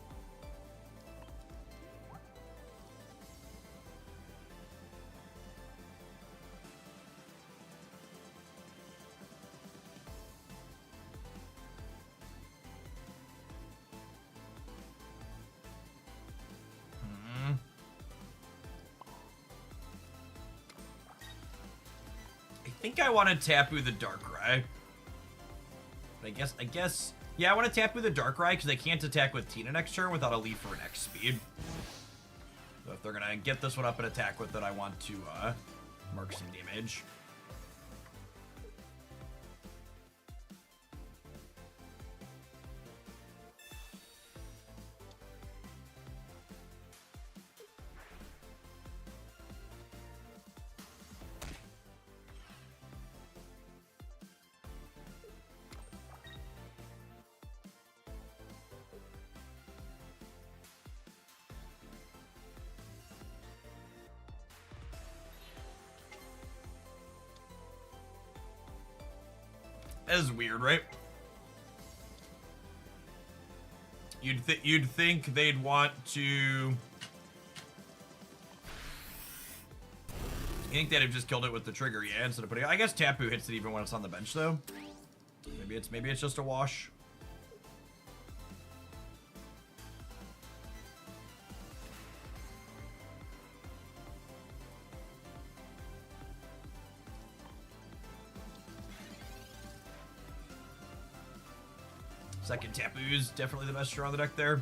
I think I want to Tapu the Darkrai. But I guess, yeah, I want to Tapu the Darkrai because they can't attack with Tina next turn without a Leaf or an X speed. So if they're gonna get this one up and attack with it, I want to mark some damage. That is weird, right? You'd think they'd want to. You think they'd have just killed it with the trigger, yeah, instead of putting. I guess Tapu hits it even when it's on the bench, though. Maybe it's just a wash. Second Tapu's definitely the best draw on the deck there.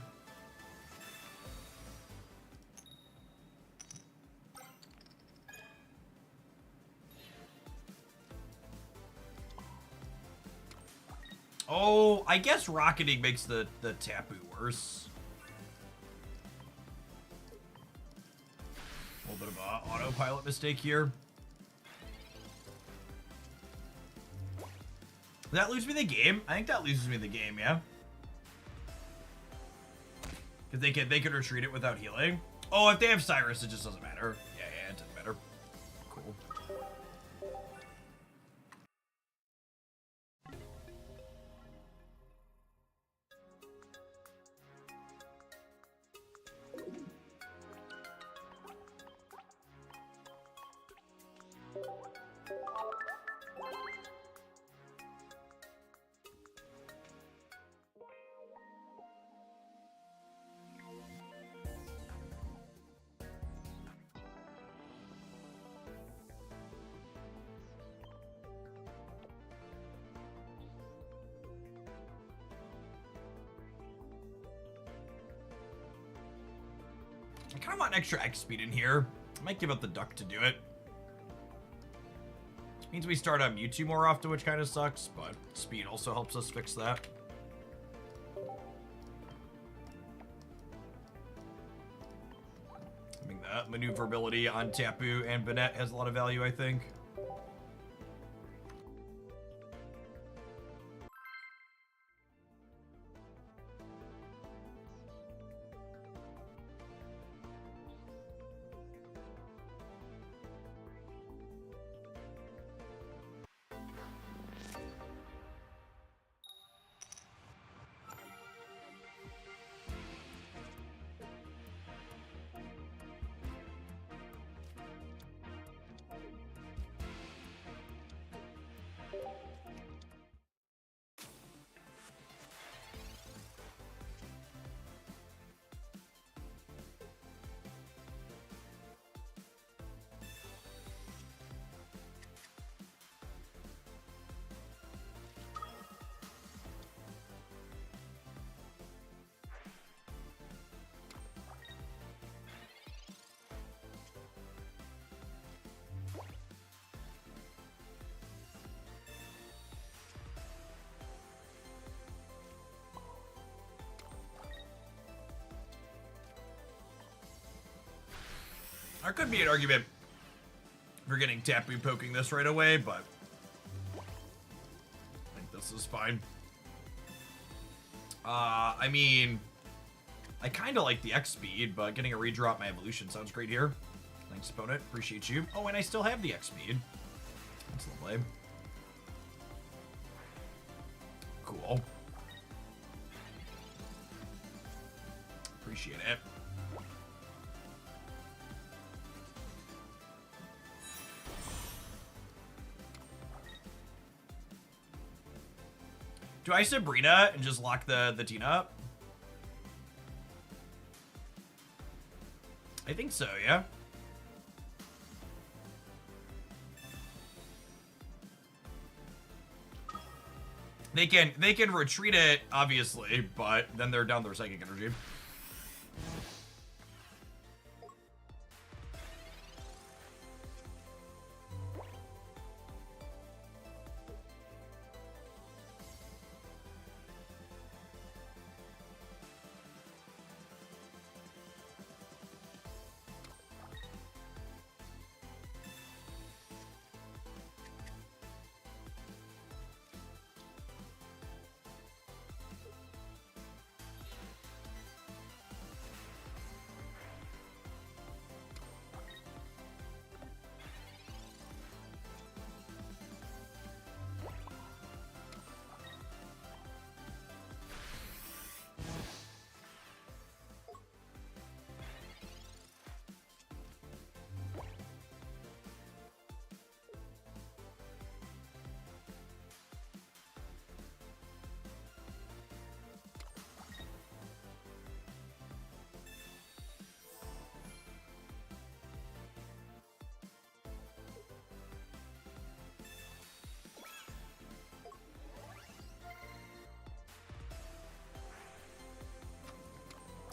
Oh, I guess Rocketing makes the Tapu worse. A little bit of a autopilot mistake here. Does that lose me the game? I think that loses me the game, yeah. Because they could retreat it without healing. Oh, if they have Cyrus, it just doesn't matter. Yeah, it doesn't matter. Cool. kind of want extra X speed in here. I might give up the duck to do it. Means we start on Mewtwo more often, which kind of sucks, but speed also helps us fix that. I mean, that maneuverability on Tapu and Banette has a lot of value, I think. There could be an argument for getting Tapu poking this right away, but I think this is fine. I mean, I kind of like the X speed, but getting a redrop my evolution sounds great here. Thanks, opponent. Appreciate you. Oh, and I still have the X speed. That's lovely. Cool. Appreciate it. Do I Sabrina and just lock the Tina up? I think so, yeah. They can retreat it, obviously, but then they're down their psychic energy.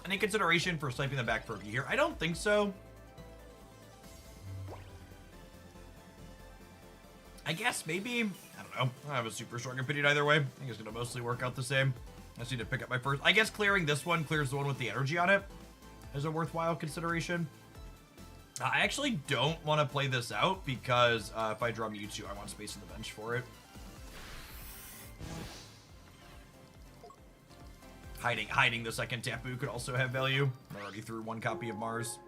Any consideration for sniping the back Fergie here? I don't think so. I guess maybe. I don't know. I have a super strong opinion either way. I think it's going to mostly work out the same. I just need to pick up my first. I guess clearing this one clears the one with the energy on it is a worthwhile consideration. I actually don't want to play this out because if I draw Mewtwo, I want space on the bench for it. Hiding the second Tapu could also have value. I already threw one copy of Mars.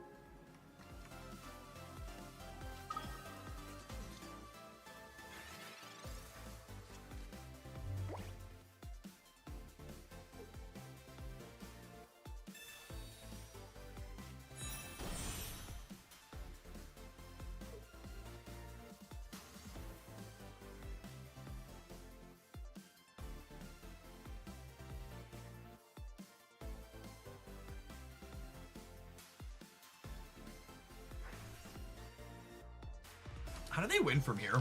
How do they win from here?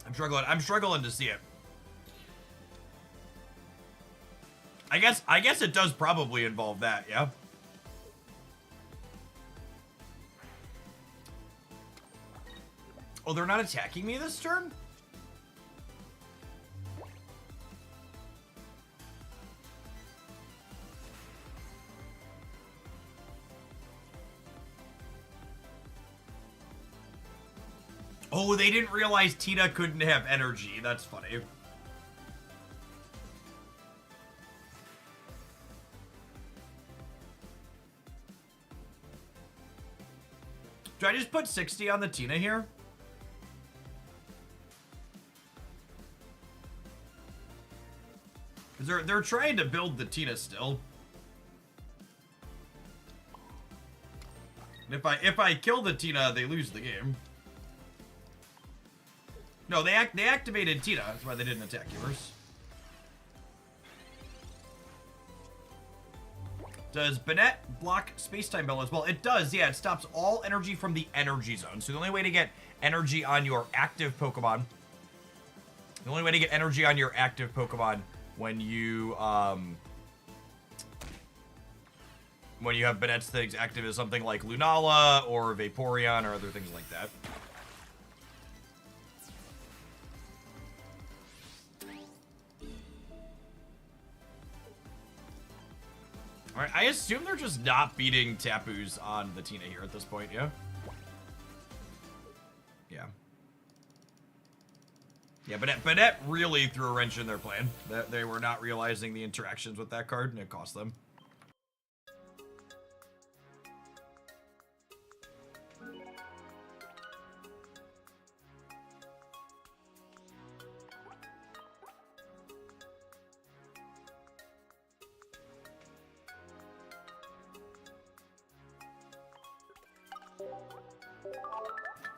I'm struggling to see it. I guess it does probably involve that, yeah. Oh, they're not attacking me this turn? Oh, they didn't realize Tina couldn't have energy. That's funny. Do I just put 60 on the Tina here? Because they're trying to build the Tina still. And if I kill the Tina, they lose the game. No, they activated Tina. That's why they didn't attack yours. Does Banette block Space-Time Bell as well? It does, yeah. It stops all energy from the energy zone. So the only way to get energy on your active Pokemon... The only way to get energy on your active Pokemon when you have Banette's things active is something like Lunala or Vaporeon or other things like that. Alright, I assume they're just not beating Tapus on the Tina here at this point, yeah? Yeah. Yeah, Banette really threw a wrench in their plan. They were not realizing the interactions with that card, and it cost them.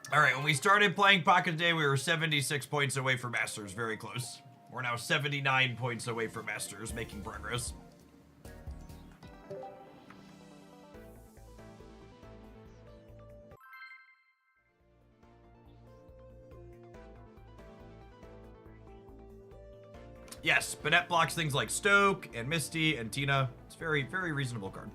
Alright, when we started playing Pocket Day, we were 76 points away from Masters. Very close. We're now 79 points away from Masters, making progress. Yes, Banette blocks things like Stoke and Misty and Tina. It's a very, very reasonable card.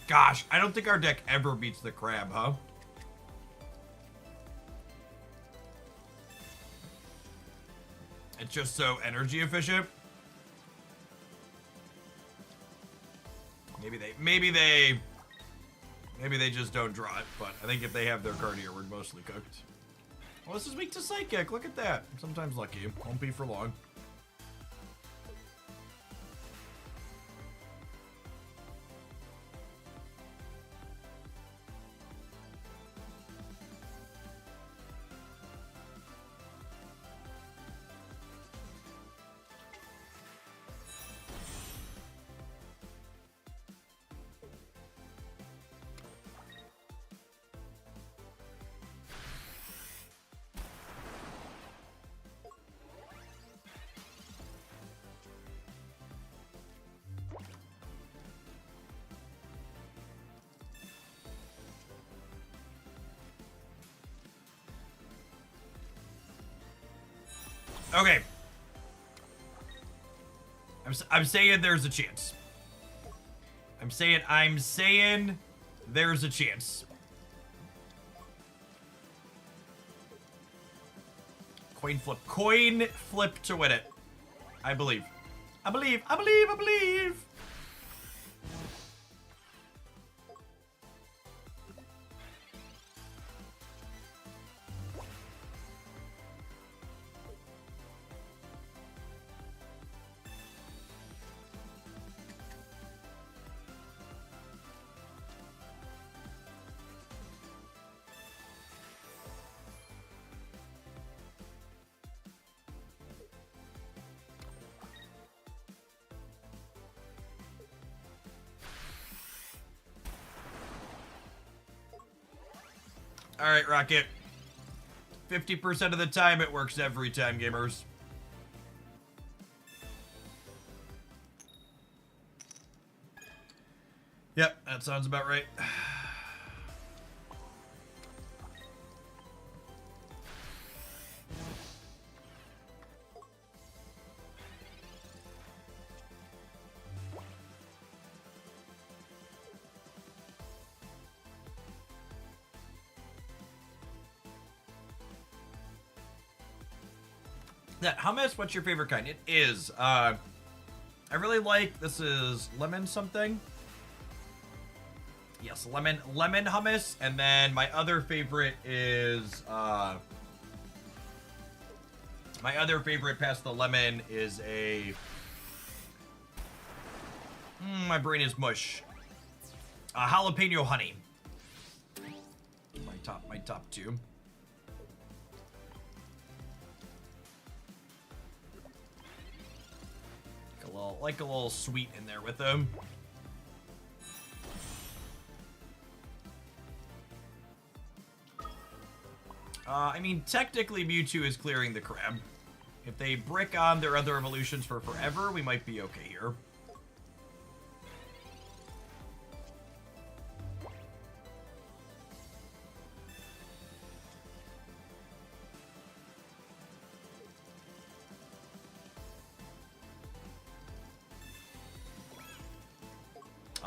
Gosh, I don't think our deck ever beats the crab, huh? It's just so energy efficient. Maybe they just don't draw it, but I think if they have their card here, we're mostly cooked. Well, this is weak to Psychic. Look at that. Sometimes lucky. Won't be for long. Okay. I'm saying there's a chance. I'm saying there's a chance. Coin flip to win it. I believe. I believe. All right, Rocket. 50% of the time, it works every time, gamers. Yep, that sounds about right. That hummus, what's your favorite kind? It is. I really like, this is lemon something. Yes, lemon hummus. And then my other favorite is, my other favorite past the lemon is a, my brain is mush. Jalapeno honey. My top two. Like a little sweet in there with them. I mean, technically Mewtwo is clearing the crab. If they brick on their other evolutions for forever, we might be okay here.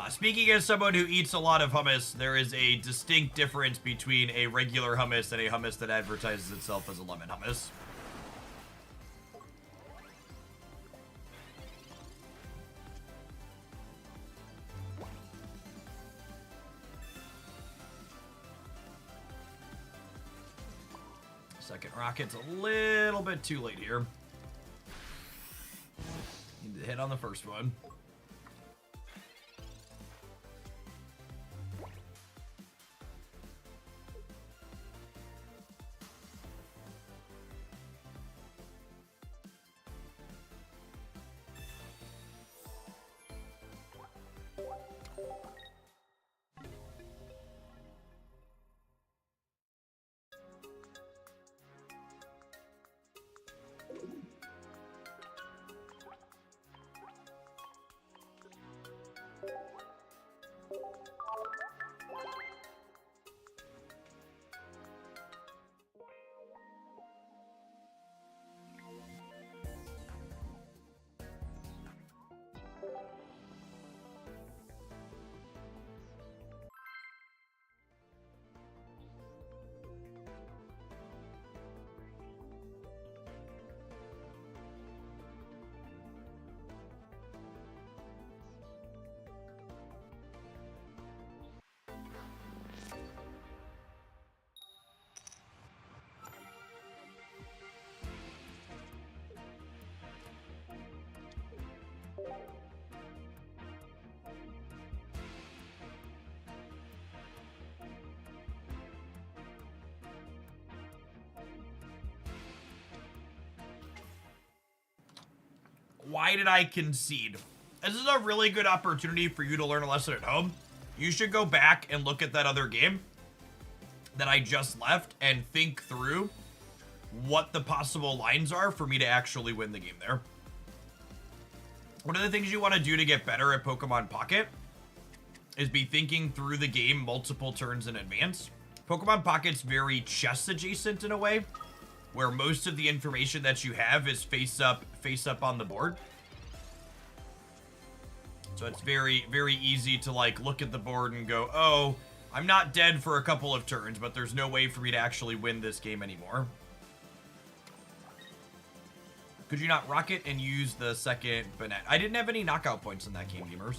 Speaking as someone who eats a lot of hummus, there is a distinct difference between a regular hummus and a hummus that advertises itself as a lemon hummus. Second rocket's a little bit too late here. Need to hit on the first one. Why did I concede? This is a really good opportunity for you to learn a lesson at home. You should go back and look at that other game that I just left and think through what the possible lines are for me to actually win the game there. One of the things you want to do to get better at Pokemon Pocket is be thinking through the game multiple turns in advance. Pokemon Pocket's very chess adjacent in a way, where most of the information that you have is face up on the board. So it's very, very easy to like look at the board and go, oh, I'm not dead for a couple of turns, but there's no way for me to actually win this game anymore. Could you not rocket and use the second Banette? I didn't have any knockout points in that game, gamers.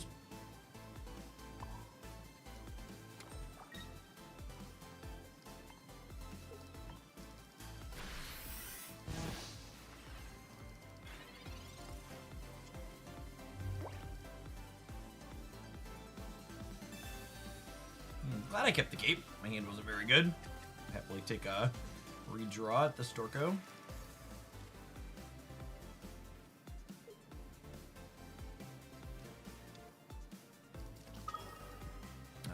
Glad I kept the cape. My hand wasn't very good. Happily take a redraw at the Storko.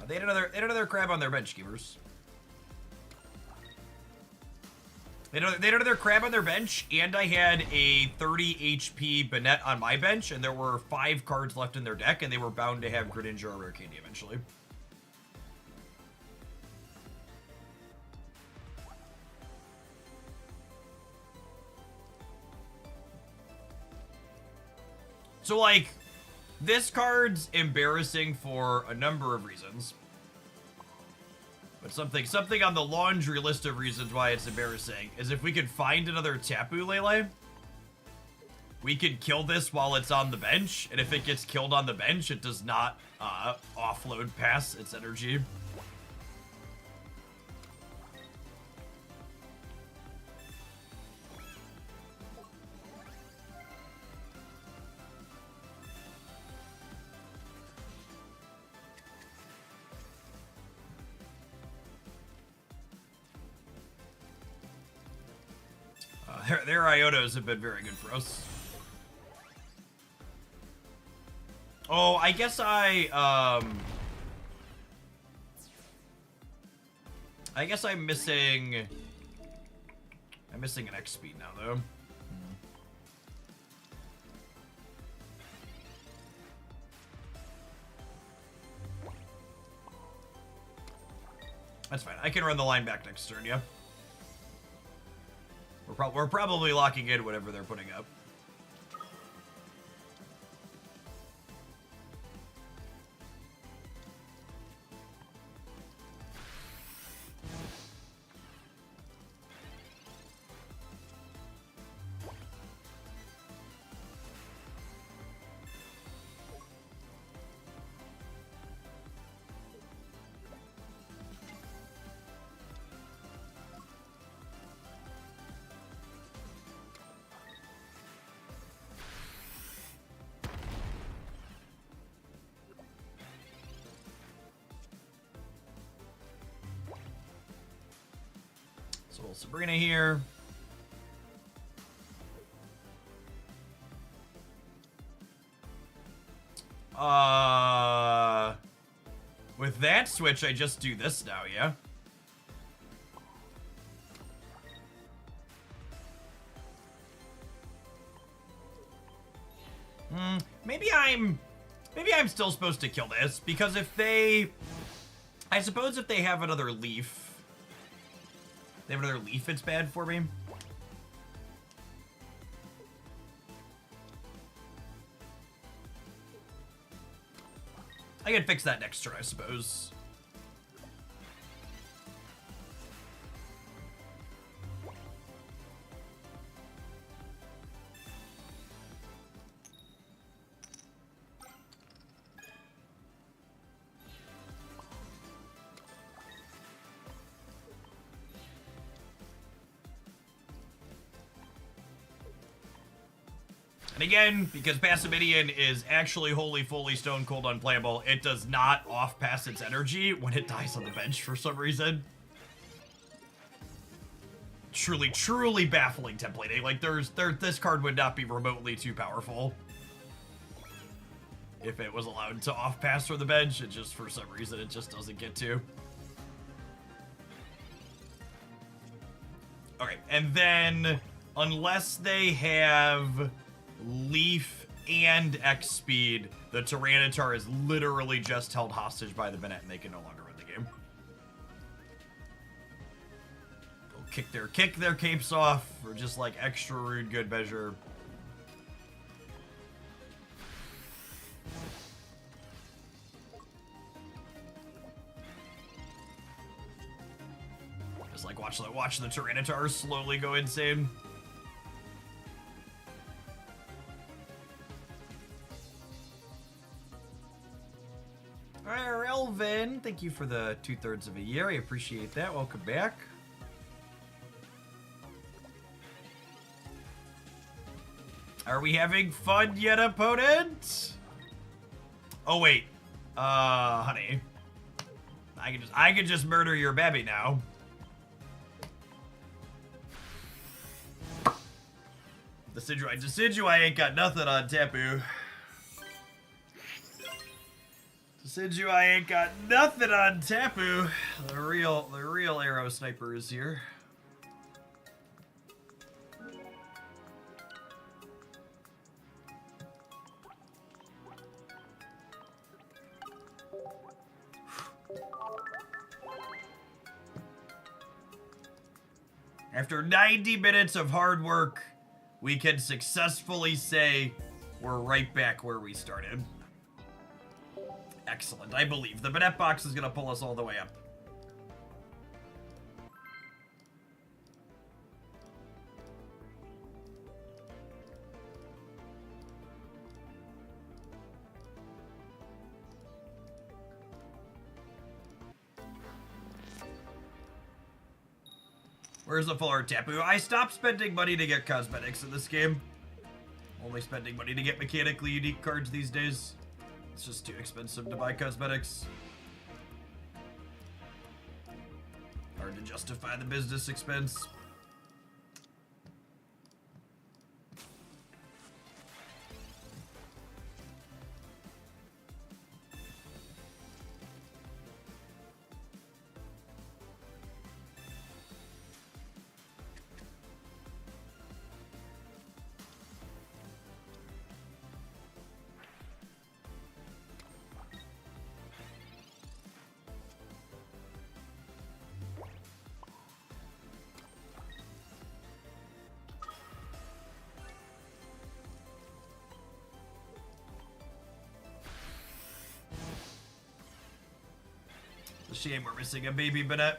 They had another crab on their bench, keepers. They had another crab on their bench, and I had a 30 HP Banette on my bench, and there were 5 cards left in their deck, and they were bound to have Greninja or Rare Candy eventually. So, like, this card's embarrassing for a number of reasons. But something on the laundry list of reasons why it's embarrassing is if we could find another Tapu Lele, we could kill this while it's on the bench, and if it gets killed on the bench, it does not offload past its energy. Their Iotos have been very good for us. Oh, I guess I'm missing an X speed now though. That's fine. I can run the line back next turn, yeah. We're probably locking in whatever they're putting up. So Sabrina here. With that switch, I just do this now, yeah? Maybe I'm still supposed to kill this, because if they... I suppose if they have another leaf... They have another leaf, it's bad for me. I can fix that next turn, I suppose. And again, because Passimidian is actually wholly, fully stone cold unplayable, it does not off-pass its energy when it dies on the bench for some reason. Truly, truly baffling templating. Like, this card would not be remotely too powerful if it was allowed to off-pass from the bench. It just, for some reason, it just doesn't get to. Okay, and then, unless they have Leaf and X speed, the Tyranitar is literally just held hostage by the Banette and they can no longer run the game. They'll kick their capes off for just like extra rude good measure. Just like watch the Tyranitar slowly go insane. Alright, Elvin, thank you for the 2/3 of a year. I appreciate that. Welcome back. Are we having fun yet, opponent? Oh wait, honey, I can just murder your baby now. Decidueye ain't got nothing on Tapu. Decidueye ain't got nothing on Tapu. The real arrow sniper is here. After 90 minutes of hard work, we can successfully say we're right back where we started. Excellent. I believe the Banette box is going to pull us all the way up. Where's the full art Tapu? I stopped spending money to get cosmetics in this game. Only spending money to get mechanically unique cards these days. It's just too expensive to buy cosmetics. Hard to justify the business expense. It's a shame we're missing a baby Banette.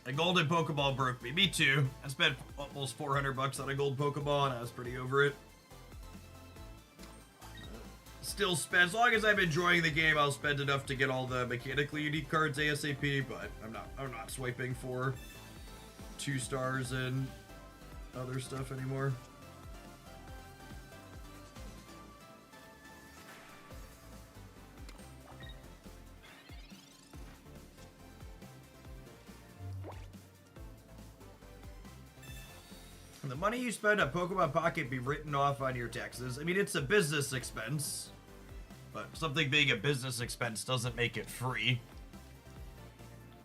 A golden Pokeball broke me. Me too. I spent almost 400 bucks on a gold Pokeball and I was pretty over it. Still spend, as long as I'm enjoying the game, I'll spend enough to get all the mechanically unique cards ASAP, but I'm not swiping for 2 stars and other stuff anymore. The money you spend on Pokemon Pocket be written off on your taxes. I mean, it's a business expense, but something being a business expense doesn't make it free.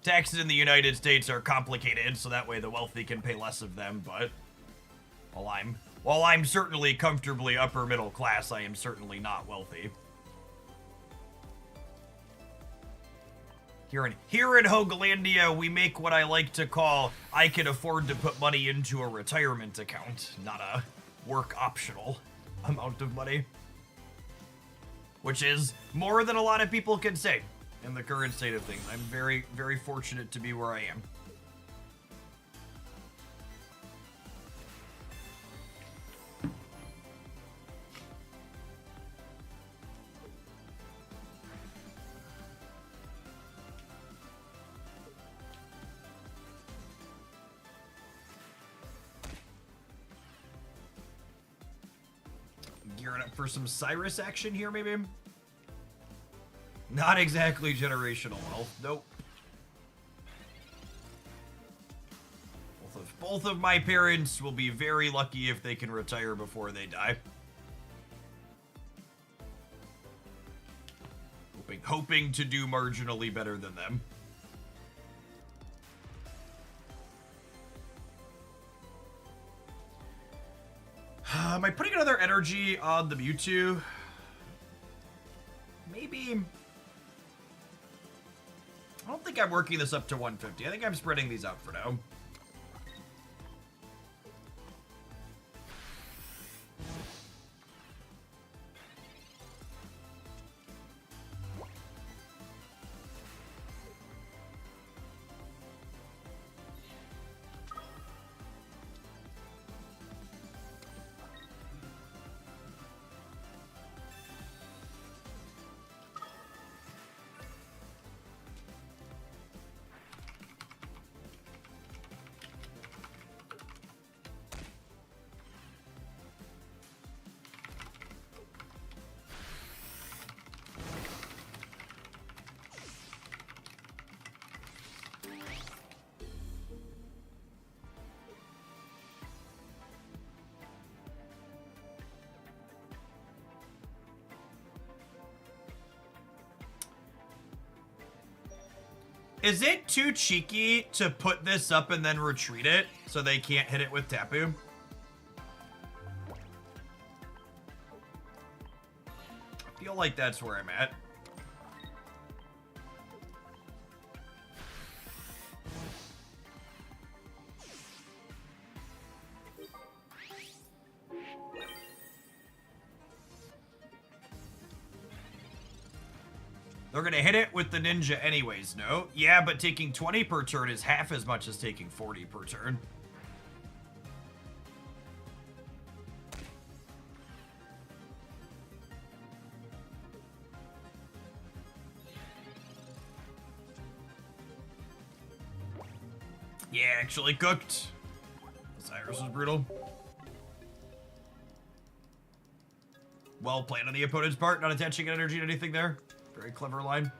Taxes in the United States are complicated, so that way the wealthy can pay less of them, but while I'm certainly comfortably upper middle class, I am certainly not wealthy. Here in Hogalandia, we make what I like to call, I can afford to put money into a retirement account, not a work optional amount of money. Which is more than a lot of people can say in the current state of things. I'm very, very fortunate to be where I am. Gearing up for some Cyrus action here, maybe? Not exactly generational wealth. Nope. Both of my parents will be very lucky if they can retire before they die. Hoping to do marginally better than them. Am I putting another energy on the Mewtwo? Maybe. I don't think I'm working this up to 150. I think I'm spreading these out for now. Is it too cheeky to put this up and then retreat it so they can't hit it with Tapu? I feel like that's where I'm at. They're gonna hit it with the ninja anyways, no? Yeah, but taking 20 per turn is half as much as taking 40 per turn. Yeah, actually cooked. Cyrus was brutal. Well played on the opponent's part, not attaching energy to anything there. Very clever line.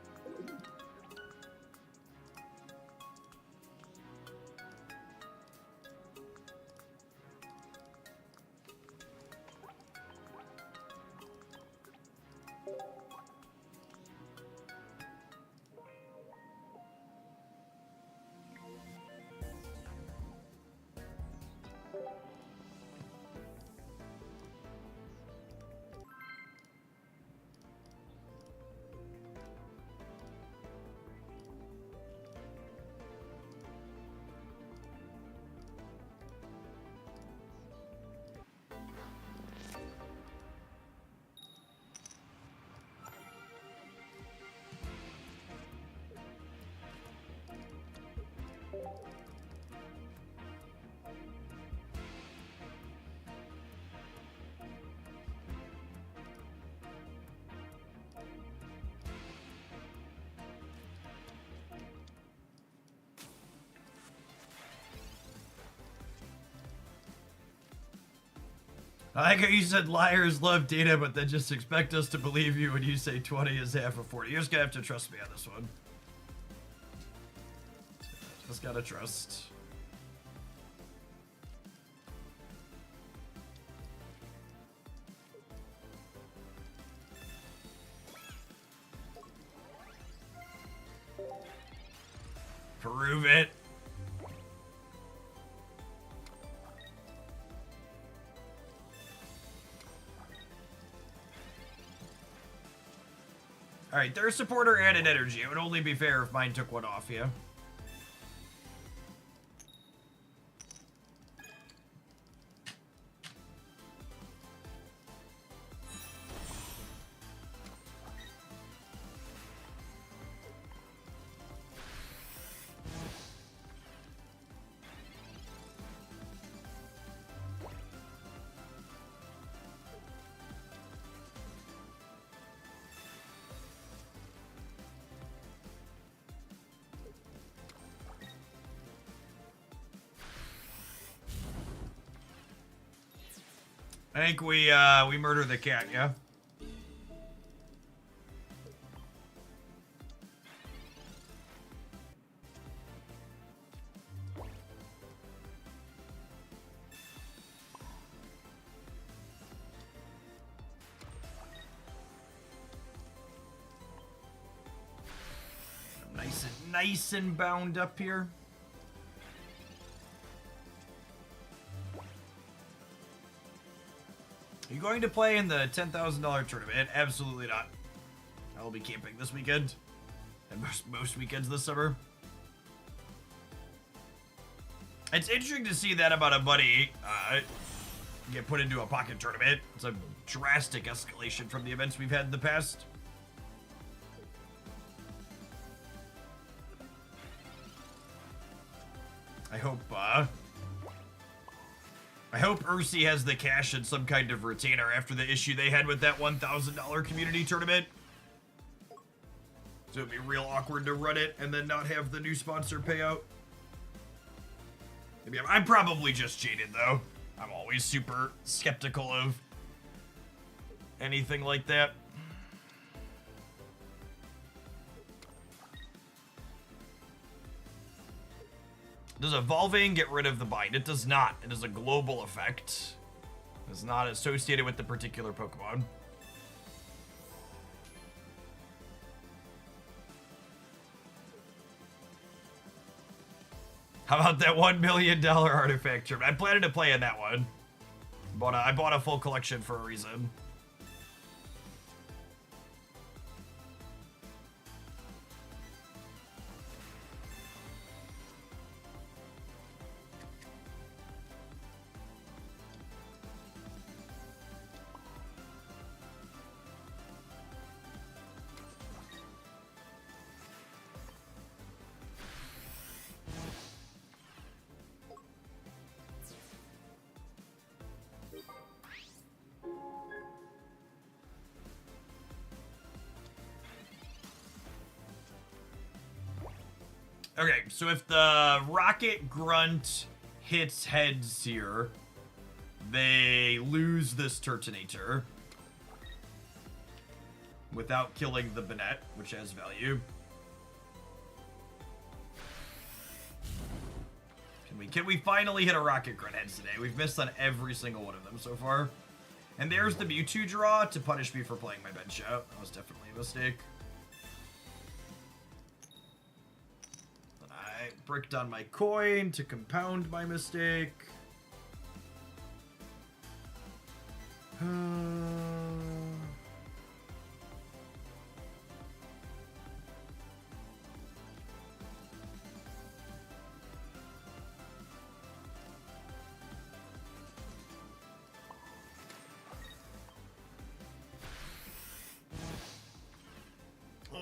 I like how you said liars love data, but then just expect us to believe you when you say 20 is half of 40. You're just gonna have to trust me on this one. Just gotta trust. Prove it. Alright, their supporter added energy. It would only be fair if mine took one off, yeah? I think we murder the cat, yeah? Nice and bound up here. Are you going to play in the $10,000 tournament? Absolutely not. I will be camping this weekend. And most weekends this summer. It's interesting to see that about a buddy get put into a pocket tournament. It's a drastic escalation from the events we've had in the past. I hope Ursi has the cash and some kind of retainer after the issue they had with that $1,000 community tournament. So it'd be real awkward to run it and then not have the new sponsor payout. Maybe I'm probably just jaded though. I'm always super skeptical of anything like that. Does evolving get rid of the bind? It does not. It is a global effect. It's not associated with the particular Pokemon. How about that $1 million artifact trip? I planned to play in that one. But I bought a full collection for a reason. Okay, so if the Rocket Grunt hits heads here, they lose this Turtonator without killing the Banette, which has value. Can we finally hit a Rocket Grunt heads today? We've missed on every single one of them so far. And there's the Mewtwo draw to punish me for playing my bench out. That was definitely a mistake. Then I bricked on my coin to compound my mistake.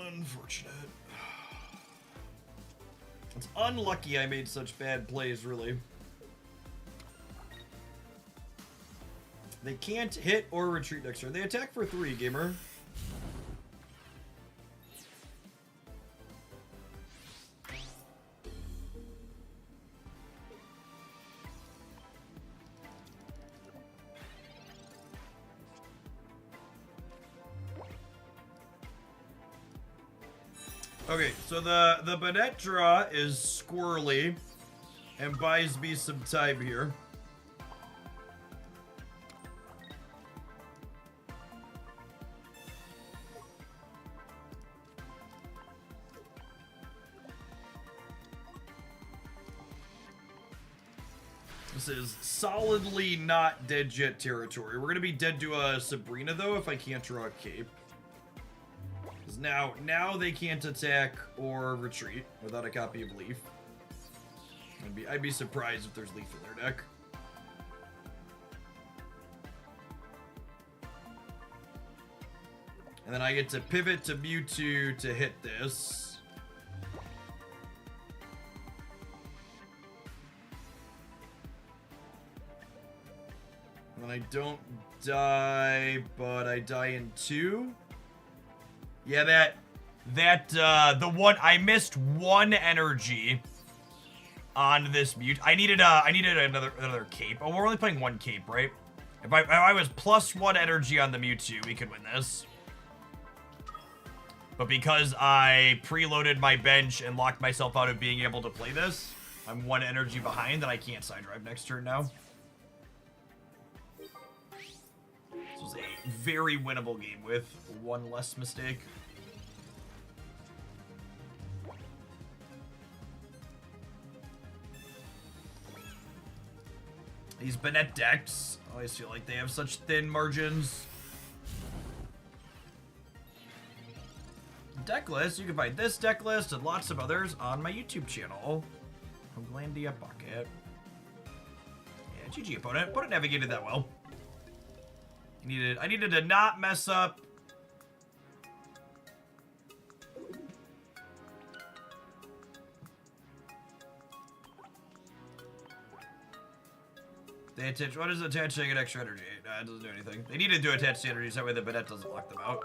Unfortunate. It's unlucky I made such bad plays, really. They can't hit or retreat next turn. They attack for 3, gamer. Okay, so the Banette draw is squirrely and buys me some time here. This is solidly not dead yet territory. We're gonna be dead to a Sabrina though if I can't draw a cape. Because now they can't attack or retreat without a copy of Leaf. I'd be surprised if there's Leaf in their deck. And then I get to pivot to Mewtwo to hit this. And then I don't die, but I die in 2. Yeah, the one I missed 1 energy on this Mewtwo. I needed another cape. Oh, we're only playing 1 cape, right? If I was +1 energy on the Mewtwo, we could win this. But because I preloaded my bench and locked myself out of being able to play this, I'm 1 energy behind and I can't side drive next turn now. This was a very winnable game with 1 less mistake. These Banette decks always feel like they have such thin margins. Deck list, you can find this deck list and lots of others on my YouTube channel. Homelandia Bucket. Yeah, GG opponent. Opponent navigated that well. I needed to not mess up. They attach. What is attaching an extra energy? Nah, it doesn't do anything. They needed to attach the energies, that way the Banette doesn't lock them out.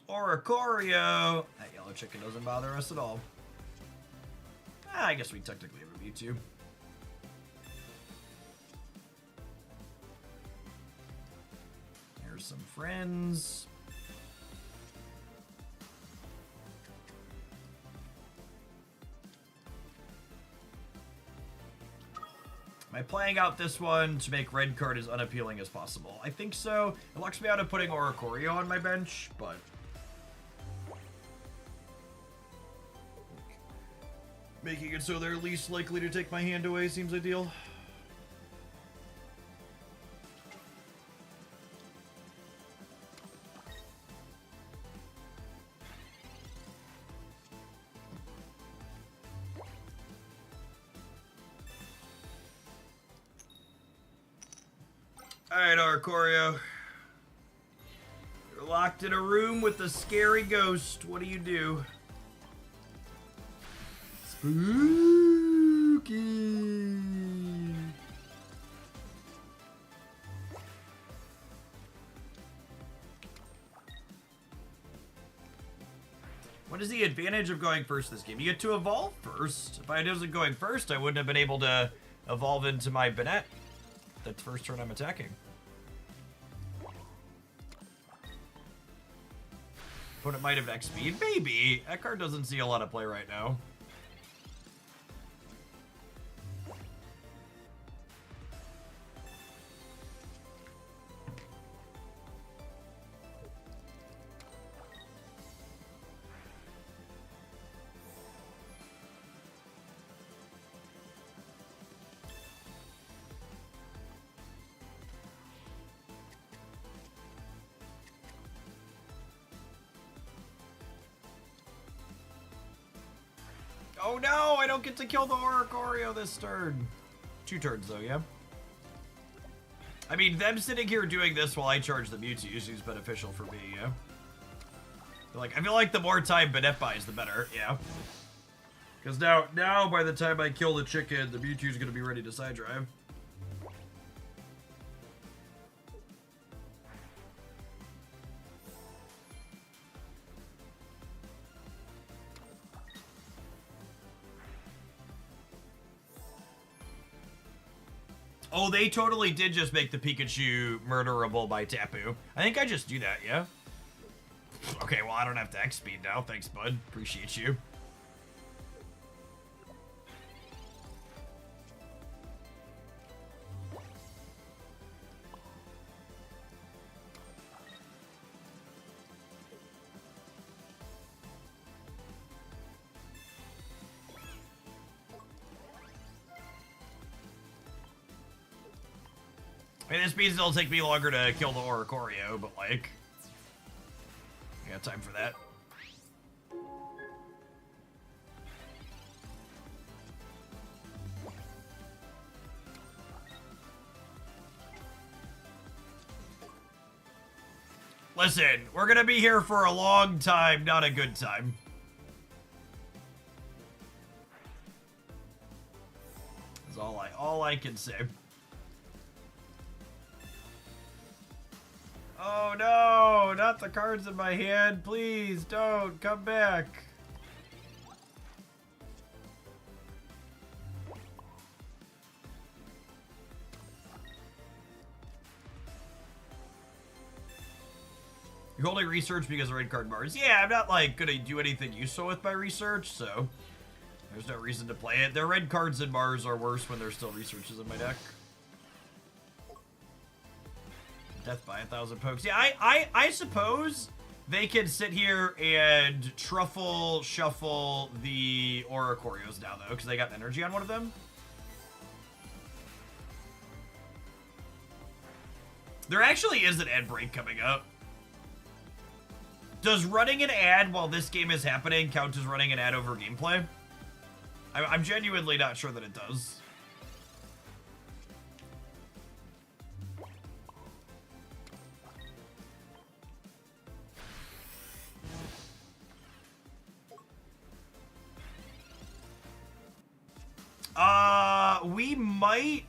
Oricorio! That yellow chicken doesn't bother us at all. I guess we technically have a Mewtwo. Here's some friends. Am I playing out this one to make red card as unappealing as possible? I think so. It locks me out of putting Oricorio on my bench, but... making it so they're least likely to take my hand away seems ideal. Alright, Arcorio. You're locked in a room with a scary ghost. What do you do? Spooky. What is the advantage of going first this game? You get to evolve first. If I wasn't going first, I wouldn't have been able to evolve into my Banette. That's the first turn I'm attacking. Opponent might have X speed. Maybe. That card doesn't see a lot of play right now. Oh no, I don't get to kill the Oricorio this turn. 2 turns though, yeah? I mean, them sitting here doing this while I charge the Mewtwo is beneficial for me, yeah? Like, I feel like the more time Banette buys, the better, yeah? Because now by the time I kill the chicken, the Mewtwo's gonna be ready to side drive. Oh, they totally did just make the Pikachu murderable by Tapu. I think I just do that, yeah? Okay, well, I don't have to X speed now. Thanks, bud. Appreciate you. I mean, this means it'll take me longer to kill the Oricorio, but like, I got time for that. Listen, we're gonna be here for a long time, not a good time. That's all I can say. Oh no, not the cards in my hand. Please don't come back. You're holding research because of red card bars. Yeah, I'm not like gonna do anything useful with my research, so there's no reason to play it. Their red cards and bars are worse when there's still researches in my deck. Death by 1,000 pokes. Yeah, I suppose they can sit here and truffle shuffle the Oricorios now, though, because they got energy on one of them. There actually is an ad break coming up. Does running an ad while this game is happening count as running an ad over gameplay? I'm genuinely not sure that it does. We might,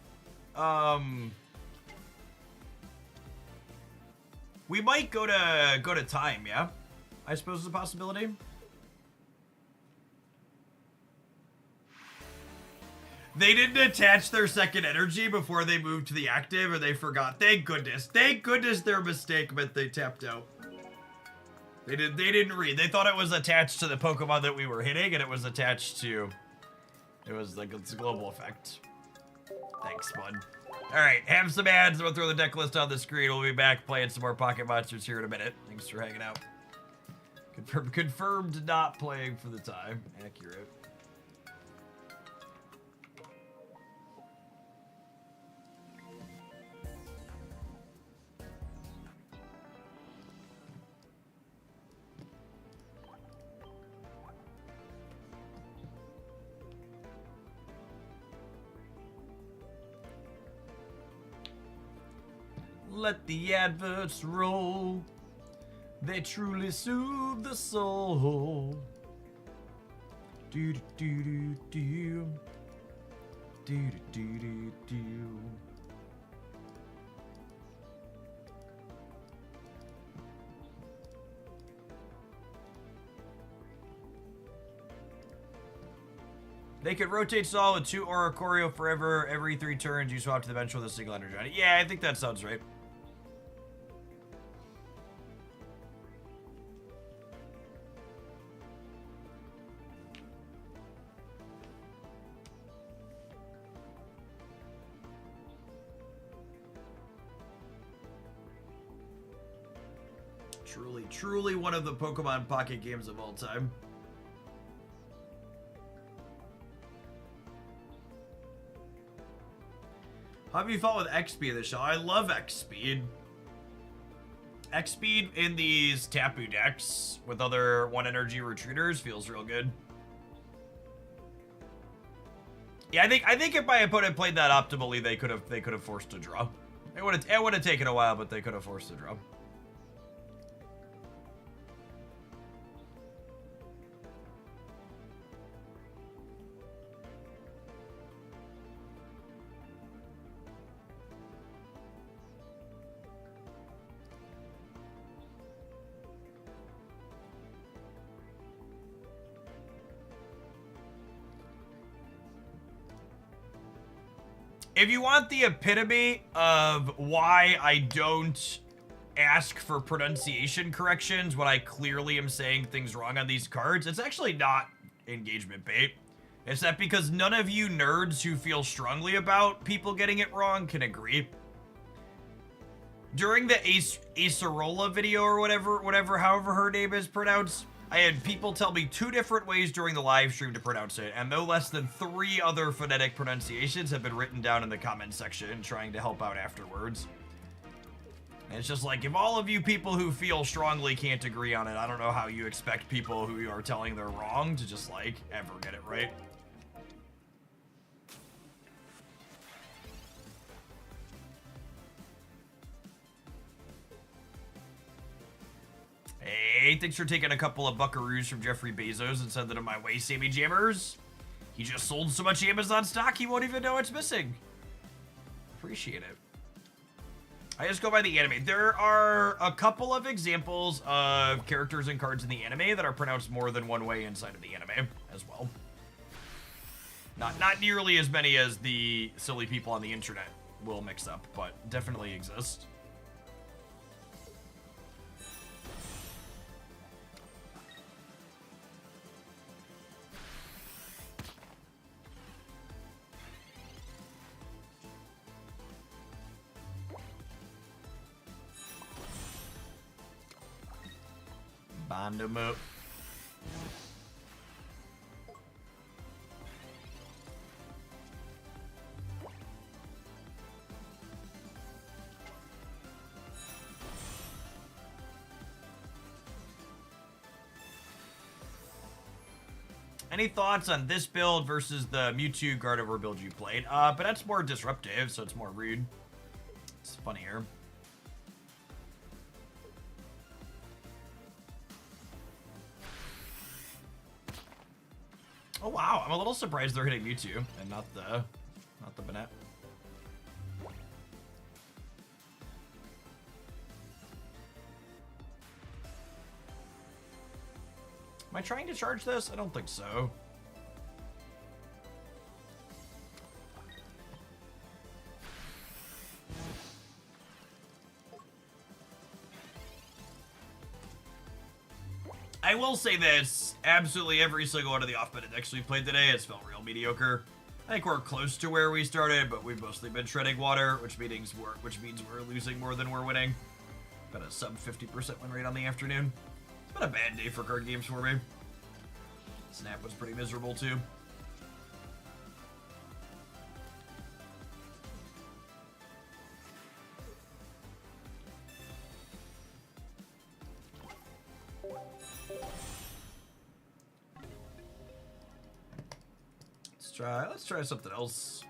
we might go to time, yeah? I suppose is a possibility. They didn't attach their second energy before they moved to the active, or they forgot. Thank goodness. Thank goodness their mistake meant they tapped out. They didn't read. They thought it was attached to the Pokemon that we were hitting, and it was attached to... It was like, it's a global effect. Thanks, bud. Alright, have some ads. I'm gonna throw the deck list on the screen. We'll be back playing some more Pocket Monsters here in a minute. Thanks for hanging out. Confirmed not playing for the time. Accurate. Let the adverts roll. They truly soothe the soul. Do do do do do. Do do do do do. They could rotate Saul with 2 Oricorio forever. Every 3 turns, you swap to the bench with a single energy on it. Yeah, I think that sounds right. Truly, truly one of the Pokemon Pocket games of all time. How have you fought with X-Speed in the show? I love X-Speed. X-Speed in these Tapu decks with other 1 energy retreaters feels real good. Yeah, I think if my opponent played that optimally, they could have forced a draw. It would have taken a while, but they could have forced a draw. If you want the epitome of why I don't ask for pronunciation corrections when I clearly am saying things wrong on these cards, it's actually not engagement bait. It's that because none of you nerds who feel strongly about people getting it wrong can agree. During the Acerola video or however her name is pronounced, I had people tell me 2 different ways during the live stream to pronounce it, and no less than 3 other phonetic pronunciations have been written down in the comment section trying to help out afterwards. And it's just like, if all of you people who feel strongly can't agree on it, I don't know how you expect people who you are telling they're wrong to just, like, ever get it right. Hey, thanks for taking a couple of buckaroos from Jeffrey Bezos and sending them my way, Sammy Jammers. He just sold so much Amazon stock, he won't even know it's missing. Appreciate it. I just go by the anime. There are a couple of examples of characters and cards in the anime that are pronounced more than one way inside of the anime as well. Not nearly as many as the silly people on the internet will mix up, but definitely exist. Bond them up. Any thoughts on this build versus the Mewtwo Gardevoir build you played? But that's more disruptive, so it's more rude. It's funnier. Oh wow, I'm a little surprised they're hitting Mewtwo and not the Banette. Am I trying to charge this? I don't think so. I will say this, absolutely every single one of the off-meta decks we played today has felt real mediocre. I think we're close to where we started, but we've mostly been treading water, which means we're losing more than we're winning. Got a sub 50% win rate on the afternoon. It's been a bad day for card games for me. Snap was pretty miserable too. Let's try something else.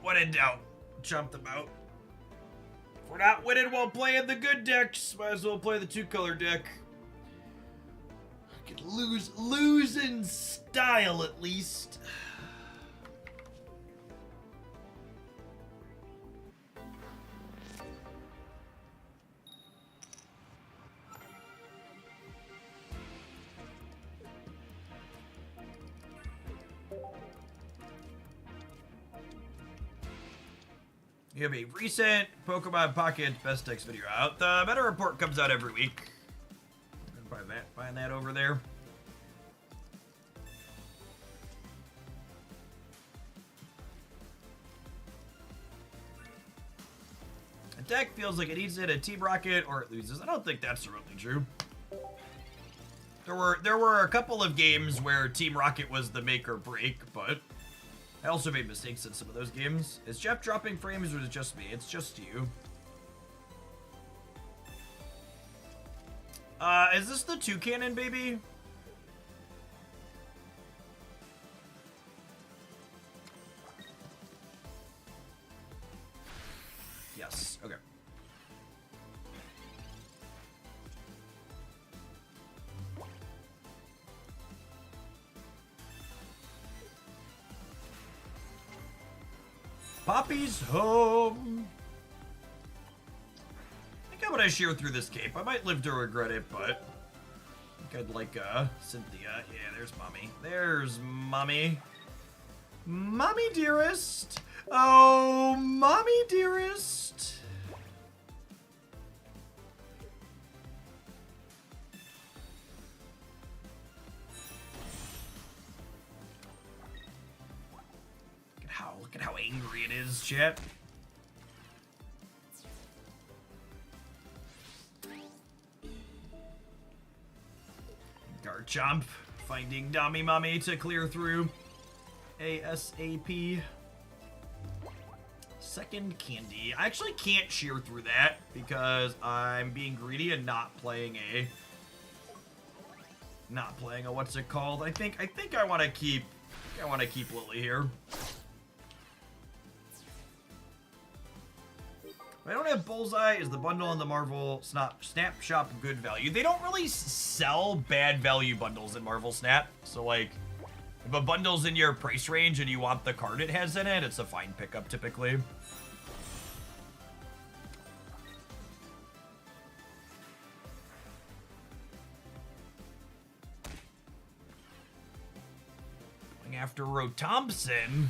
When in doubt, chomp them out. If we're not winning while playing the good decks, might as well play the 2-color deck. I could lose in style at least. You have a recent Pokemon Pocket Best Decks video out. The meta report comes out every week. Find that over there. A deck feels like it needs to hit a Team Rocket or it loses. I don't think that's remotely true. There were a couple of games where Team Rocket was the make or break, but I also made mistakes in some of those games. Is Jeff dropping frames or is it just me? It's just you. Is this the 2-cannon, baby? Yes, okay. Poppy's home. I think I'm gonna shear through this cape. I might live to regret it, but I think I'd like Cynthia. Yeah, there's mommy. There's mommy. Mommy dearest. Oh, mommy dearest. Look at how angry it is, chat. Garchomp finding Dummy Mummy to clear through ASAP. Second Candy. I actually can't shear through that because I'm being greedy and not playing a what's it called? I think I want to keep Lily here. If I don't have Bullseye, is the bundle in the Marvel Snap Shop good value? They don't really sell bad value bundles in Marvel Snap. So, like, if a bundle's in your price range and you want the card it has in it, it's a fine pickup typically. Going after Rotomson.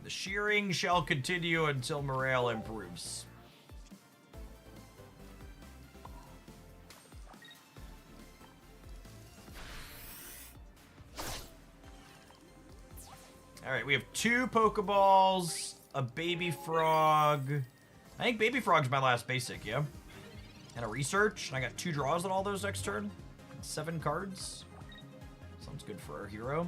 The shearing shall continue until morale improves. Alright, we have 2 Pokeballs, a Baby Frog. I think Baby Frog's my last basic, yeah? And a Research, and I got 2 draws on all those next turn. 7 cards. Sounds good for our hero.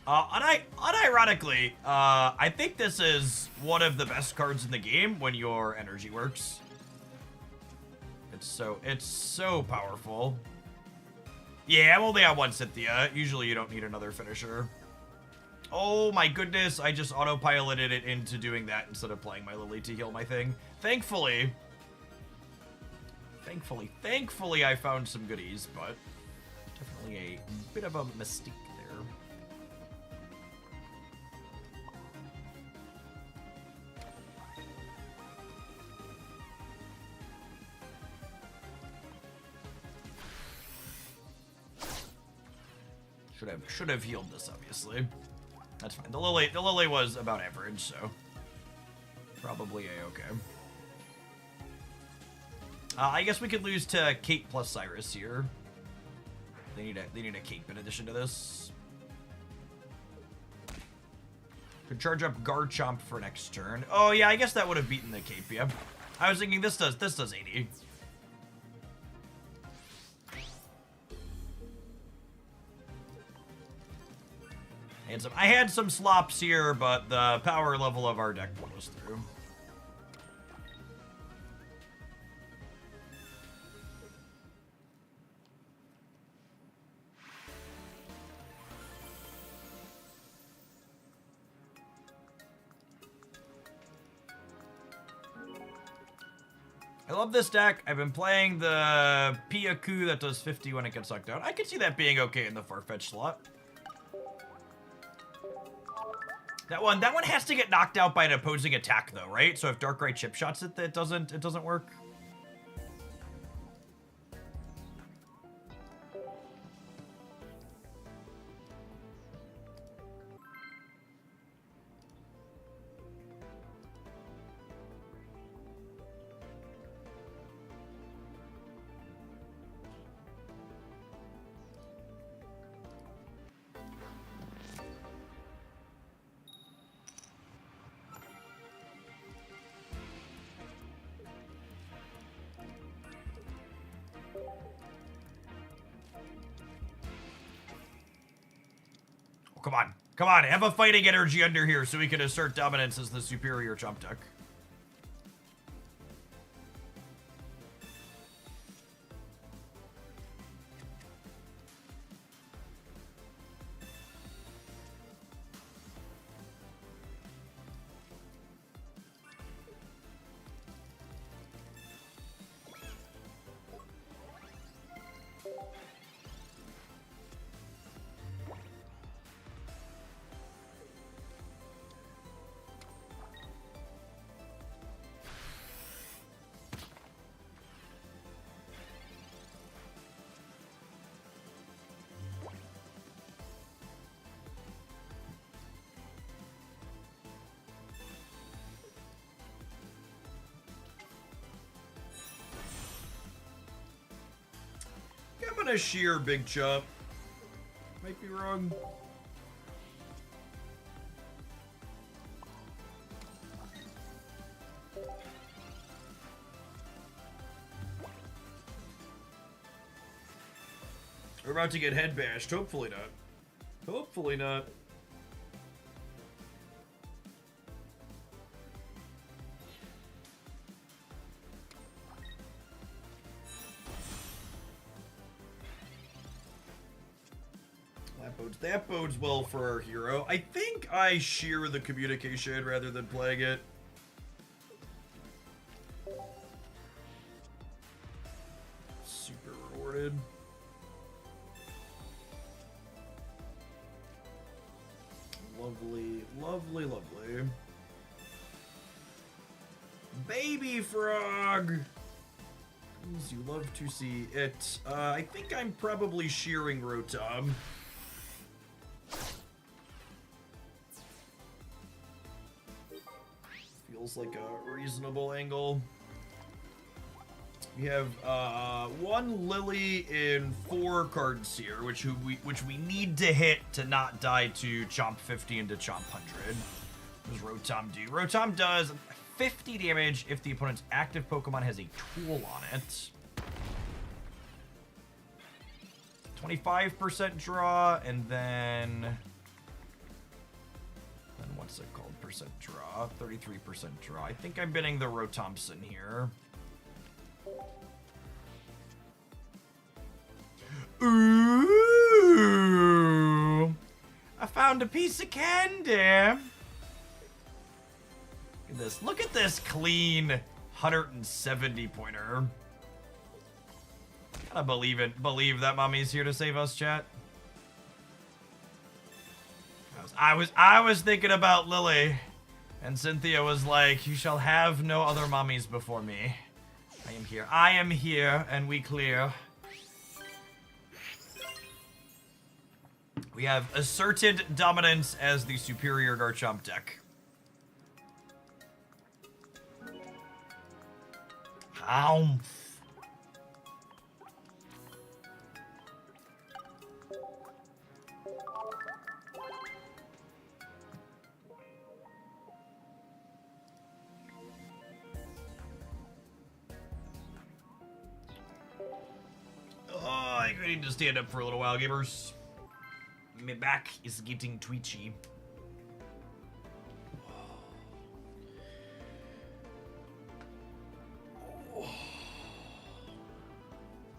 Unironically, I think this is one of the best cards in the game when your energy works. It's so powerful. Yeah, I'm only on 1 Cynthia. Usually you don't need another finisher. Oh my goodness, I just autopiloted it into doing that instead of playing my Lily to heal my thing. Thankfully, I found some goodies, but definitely a bit of a mistake there. Should have healed this, obviously. That's fine. The Lily was about average, so probably a-okay. I guess we could lose to Kate plus Cyrus here. They need a Cape in addition to this. Could charge up Garchomp for next turn. Oh yeah, I guess that would have beaten the Cape, yeah. I was thinking this does 80. I had some slops here, but the power level of our deck pulled us through. I love this deck. I've been playing the Piaku that does 50 when it gets sucked out. I could see that being okay in the Farfetch slot. That one has to get knocked out by an opposing attack though, right? So if Darkrai chip shots it, it doesn't work. Come on. Come on, have a fighting energy under here so we can assert dominance as the superior chump deck. I'm gonna shear Big Chump. Might be wrong. We're about to get head bashed. Hopefully not. Hopefully not. That bodes well for our hero. I think I shear the communication rather than playing it. Super rewarded. Lovely, lovely, lovely. Baby frog! As you love to see it. I think I'm probably shearing Rotom. Feels like a reasonable angle. We have one Lily in 4 cards here, which we need to hit to not die to Chomp 50 into Chomp 100. What does Rotom do? Rotom does 50 damage if the opponent's active Pokemon has a tool on it. 25% draw, and then what's it called? Percent draw, 33% draw. I think I'm bidding the Rotomson here. Ooh! I found a piece of candy. Look at this. Look at this clean 170 pointer. Gotta believe that mommy's here to save us, chat. I was thinking about Lily, and Cynthia was like, "You shall have no other mummies before me. I am here. I am here, and we clear." We have asserted dominance as the superior Garchomp deck. Ow. I need to stand up for a little while, gamers. My back is getting twitchy.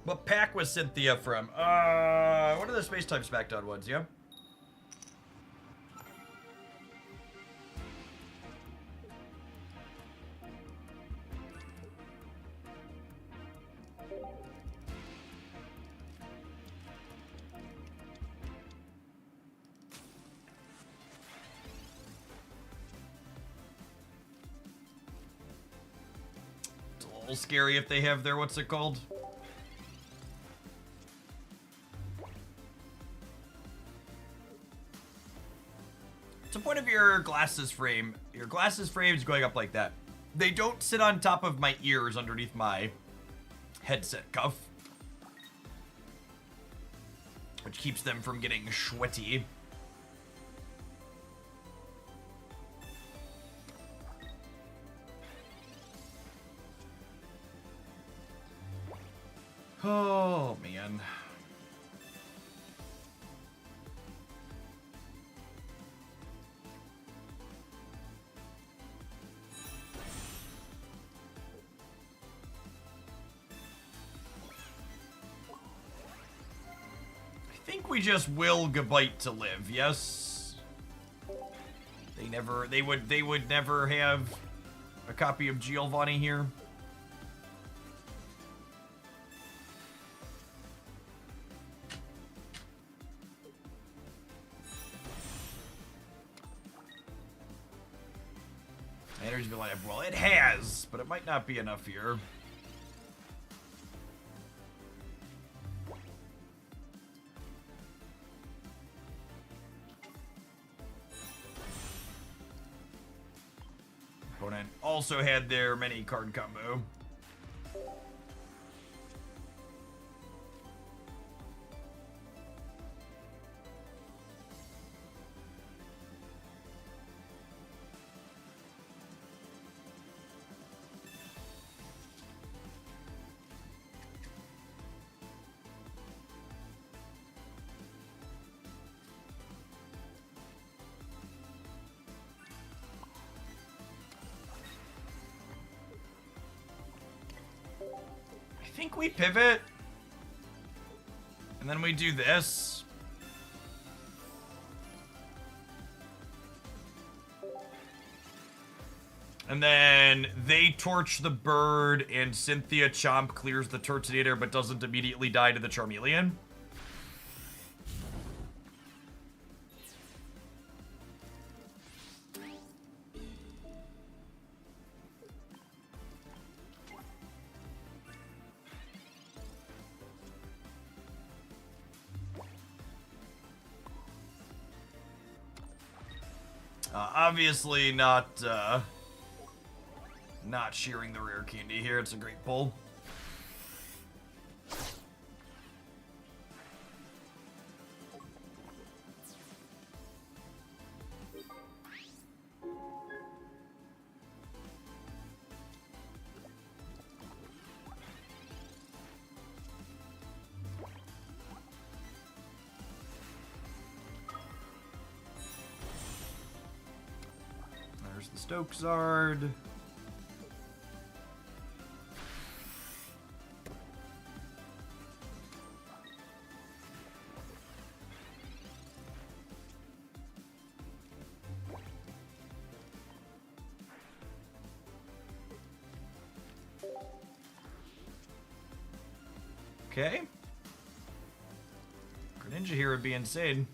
What pack was Cynthia from? What are the space type Smackdown ones, yeah? little scary if they have their, what's it called? What's the point of your glasses frame? Your glasses frame is going up like that. They don't sit on top of my ears underneath my headset cuff, which keeps them from getting sweaty. Oh, man. I think we just will Gabite to live, yes? They would never have a copy of Giovanni here. Energy be like, well, it has, but it might not be enough here. Opponent also had their many card combo. I think we pivot, and then we do this. And then they torch the bird, and Cynthia Chomp clears the Turtonator, but doesn't immediately die to the Charmeleon. Obviously not shearing the rare candy here. It's a great pull. There's the Stokesard. Okay. Greninja here would be insane.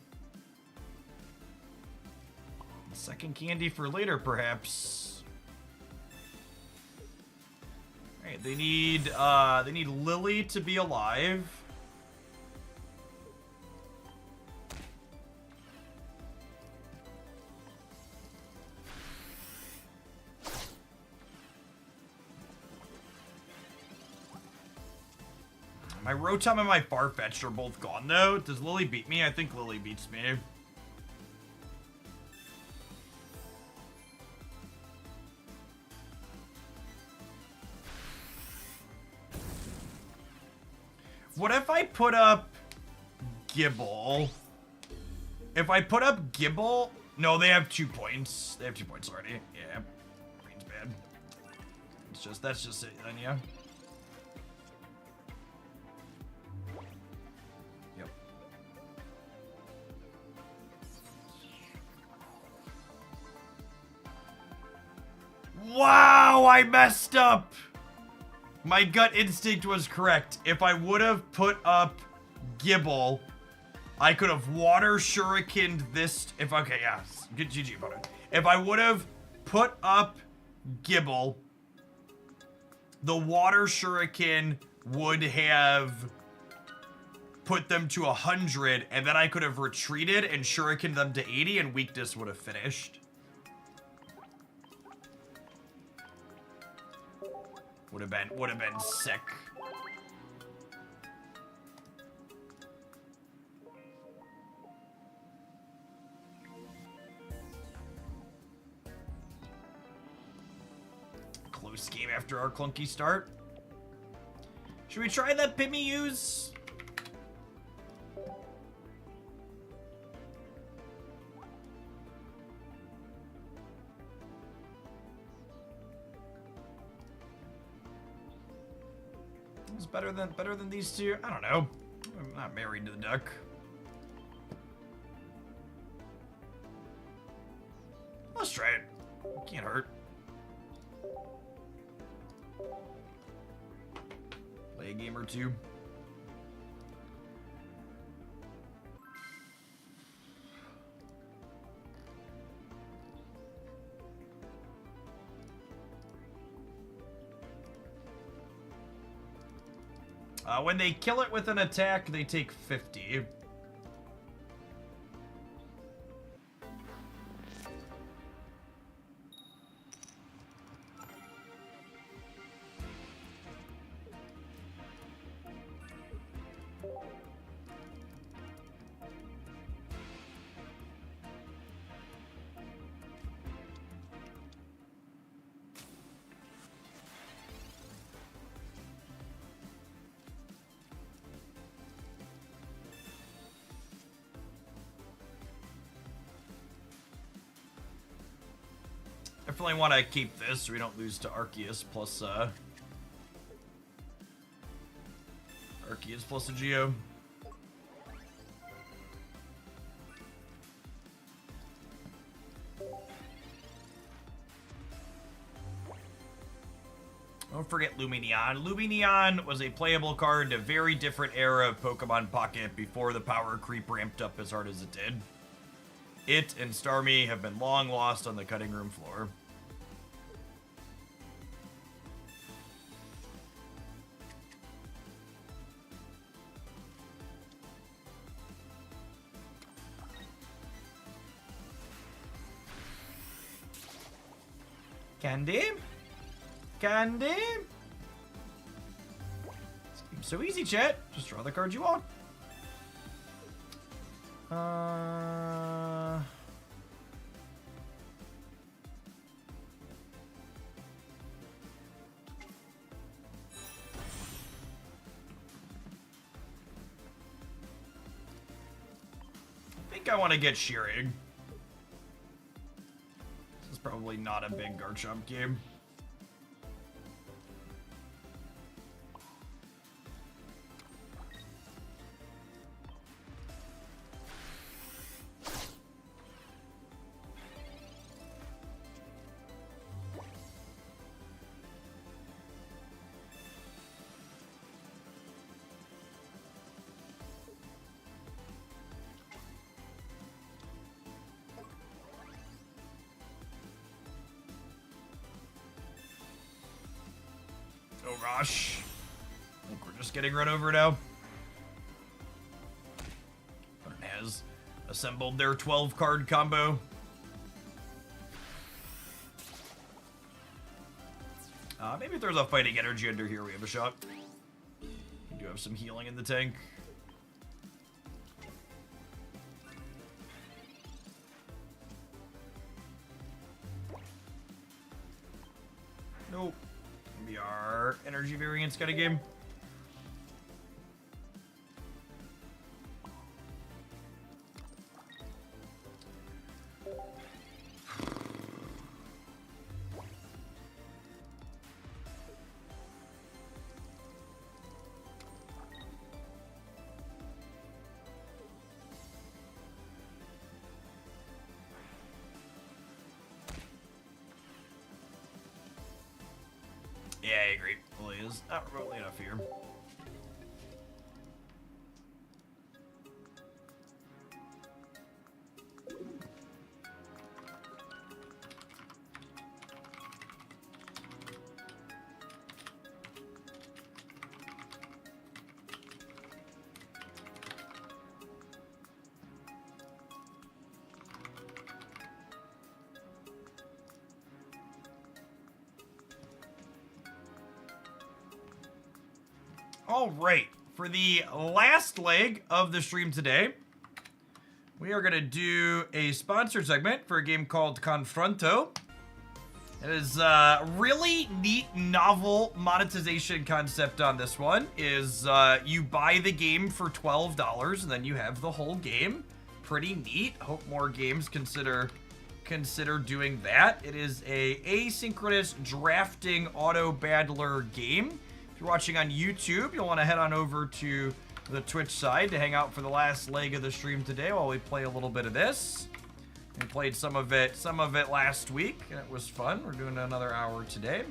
Second candy for later, perhaps. Alright, they need Lily to be alive. My Rotom and my Farfetch'd are both gone, though. Does Lily beat me? I think Lily beats me. What if I put up Gibble? If I put up Gibble... No, they have 2 points. They have 2 points already. Yeah. Green's bad. That's just it then, yeah. Yep. Wow, I messed up! My gut instinct was correct. If I would have put up Gibble, I could have Water Shurikened this. Okay, yeah. Good GG, opponent. If I would have put up Gibble, the water shuriken would have put them to 100, and then I could have retreated and shurikened them to 80, and weakness would have finished. Would have been sick. Close game after our clunky start. Should we try that Pimmy use? It's better than these two. I don't know. I'm not married to the duck. Let's try it. Can't hurt. Play a game or two. When they kill it with an attack, they take 50. Definitely want to keep this so we don't lose to Arceus plus Arceus plus a Geo. Don't forget Lumineon. Lumineon was a playable card in a very different era of Pokemon Pocket before the power creep ramped up as hard as it did. It and Starmie have been long lost on the cutting room floor. Candy? Candy? It's so easy, chat. Just draw the cards you want. I think I want to get Shearing. This is probably not a big Garchomp game. Oh gosh. I think we're just getting run over now. Opponent has assembled their 12 card combo. Maybe if there's a fighting energy under here, we have a shot. We do have some healing in the tank. Nope. Maybe our energy variance got a game. Yeah, I agree. Well, he is not remotely enough here. All right, for the last leg of the stream today, we are going to do a sponsored segment for a game called Confronto. It is a really neat, novel monetization concept on this one. Is you buy the game for $12 and then you have the whole game. Pretty neat. Hope more games consider doing that. It is a asynchronous drafting auto battler game. If you're watching on YouTube, you'll want to head on over to the Twitch side to hang out for the last leg of the stream today while we play a little bit of this. We played some of it last week, and it was fun. We're doing another hour today.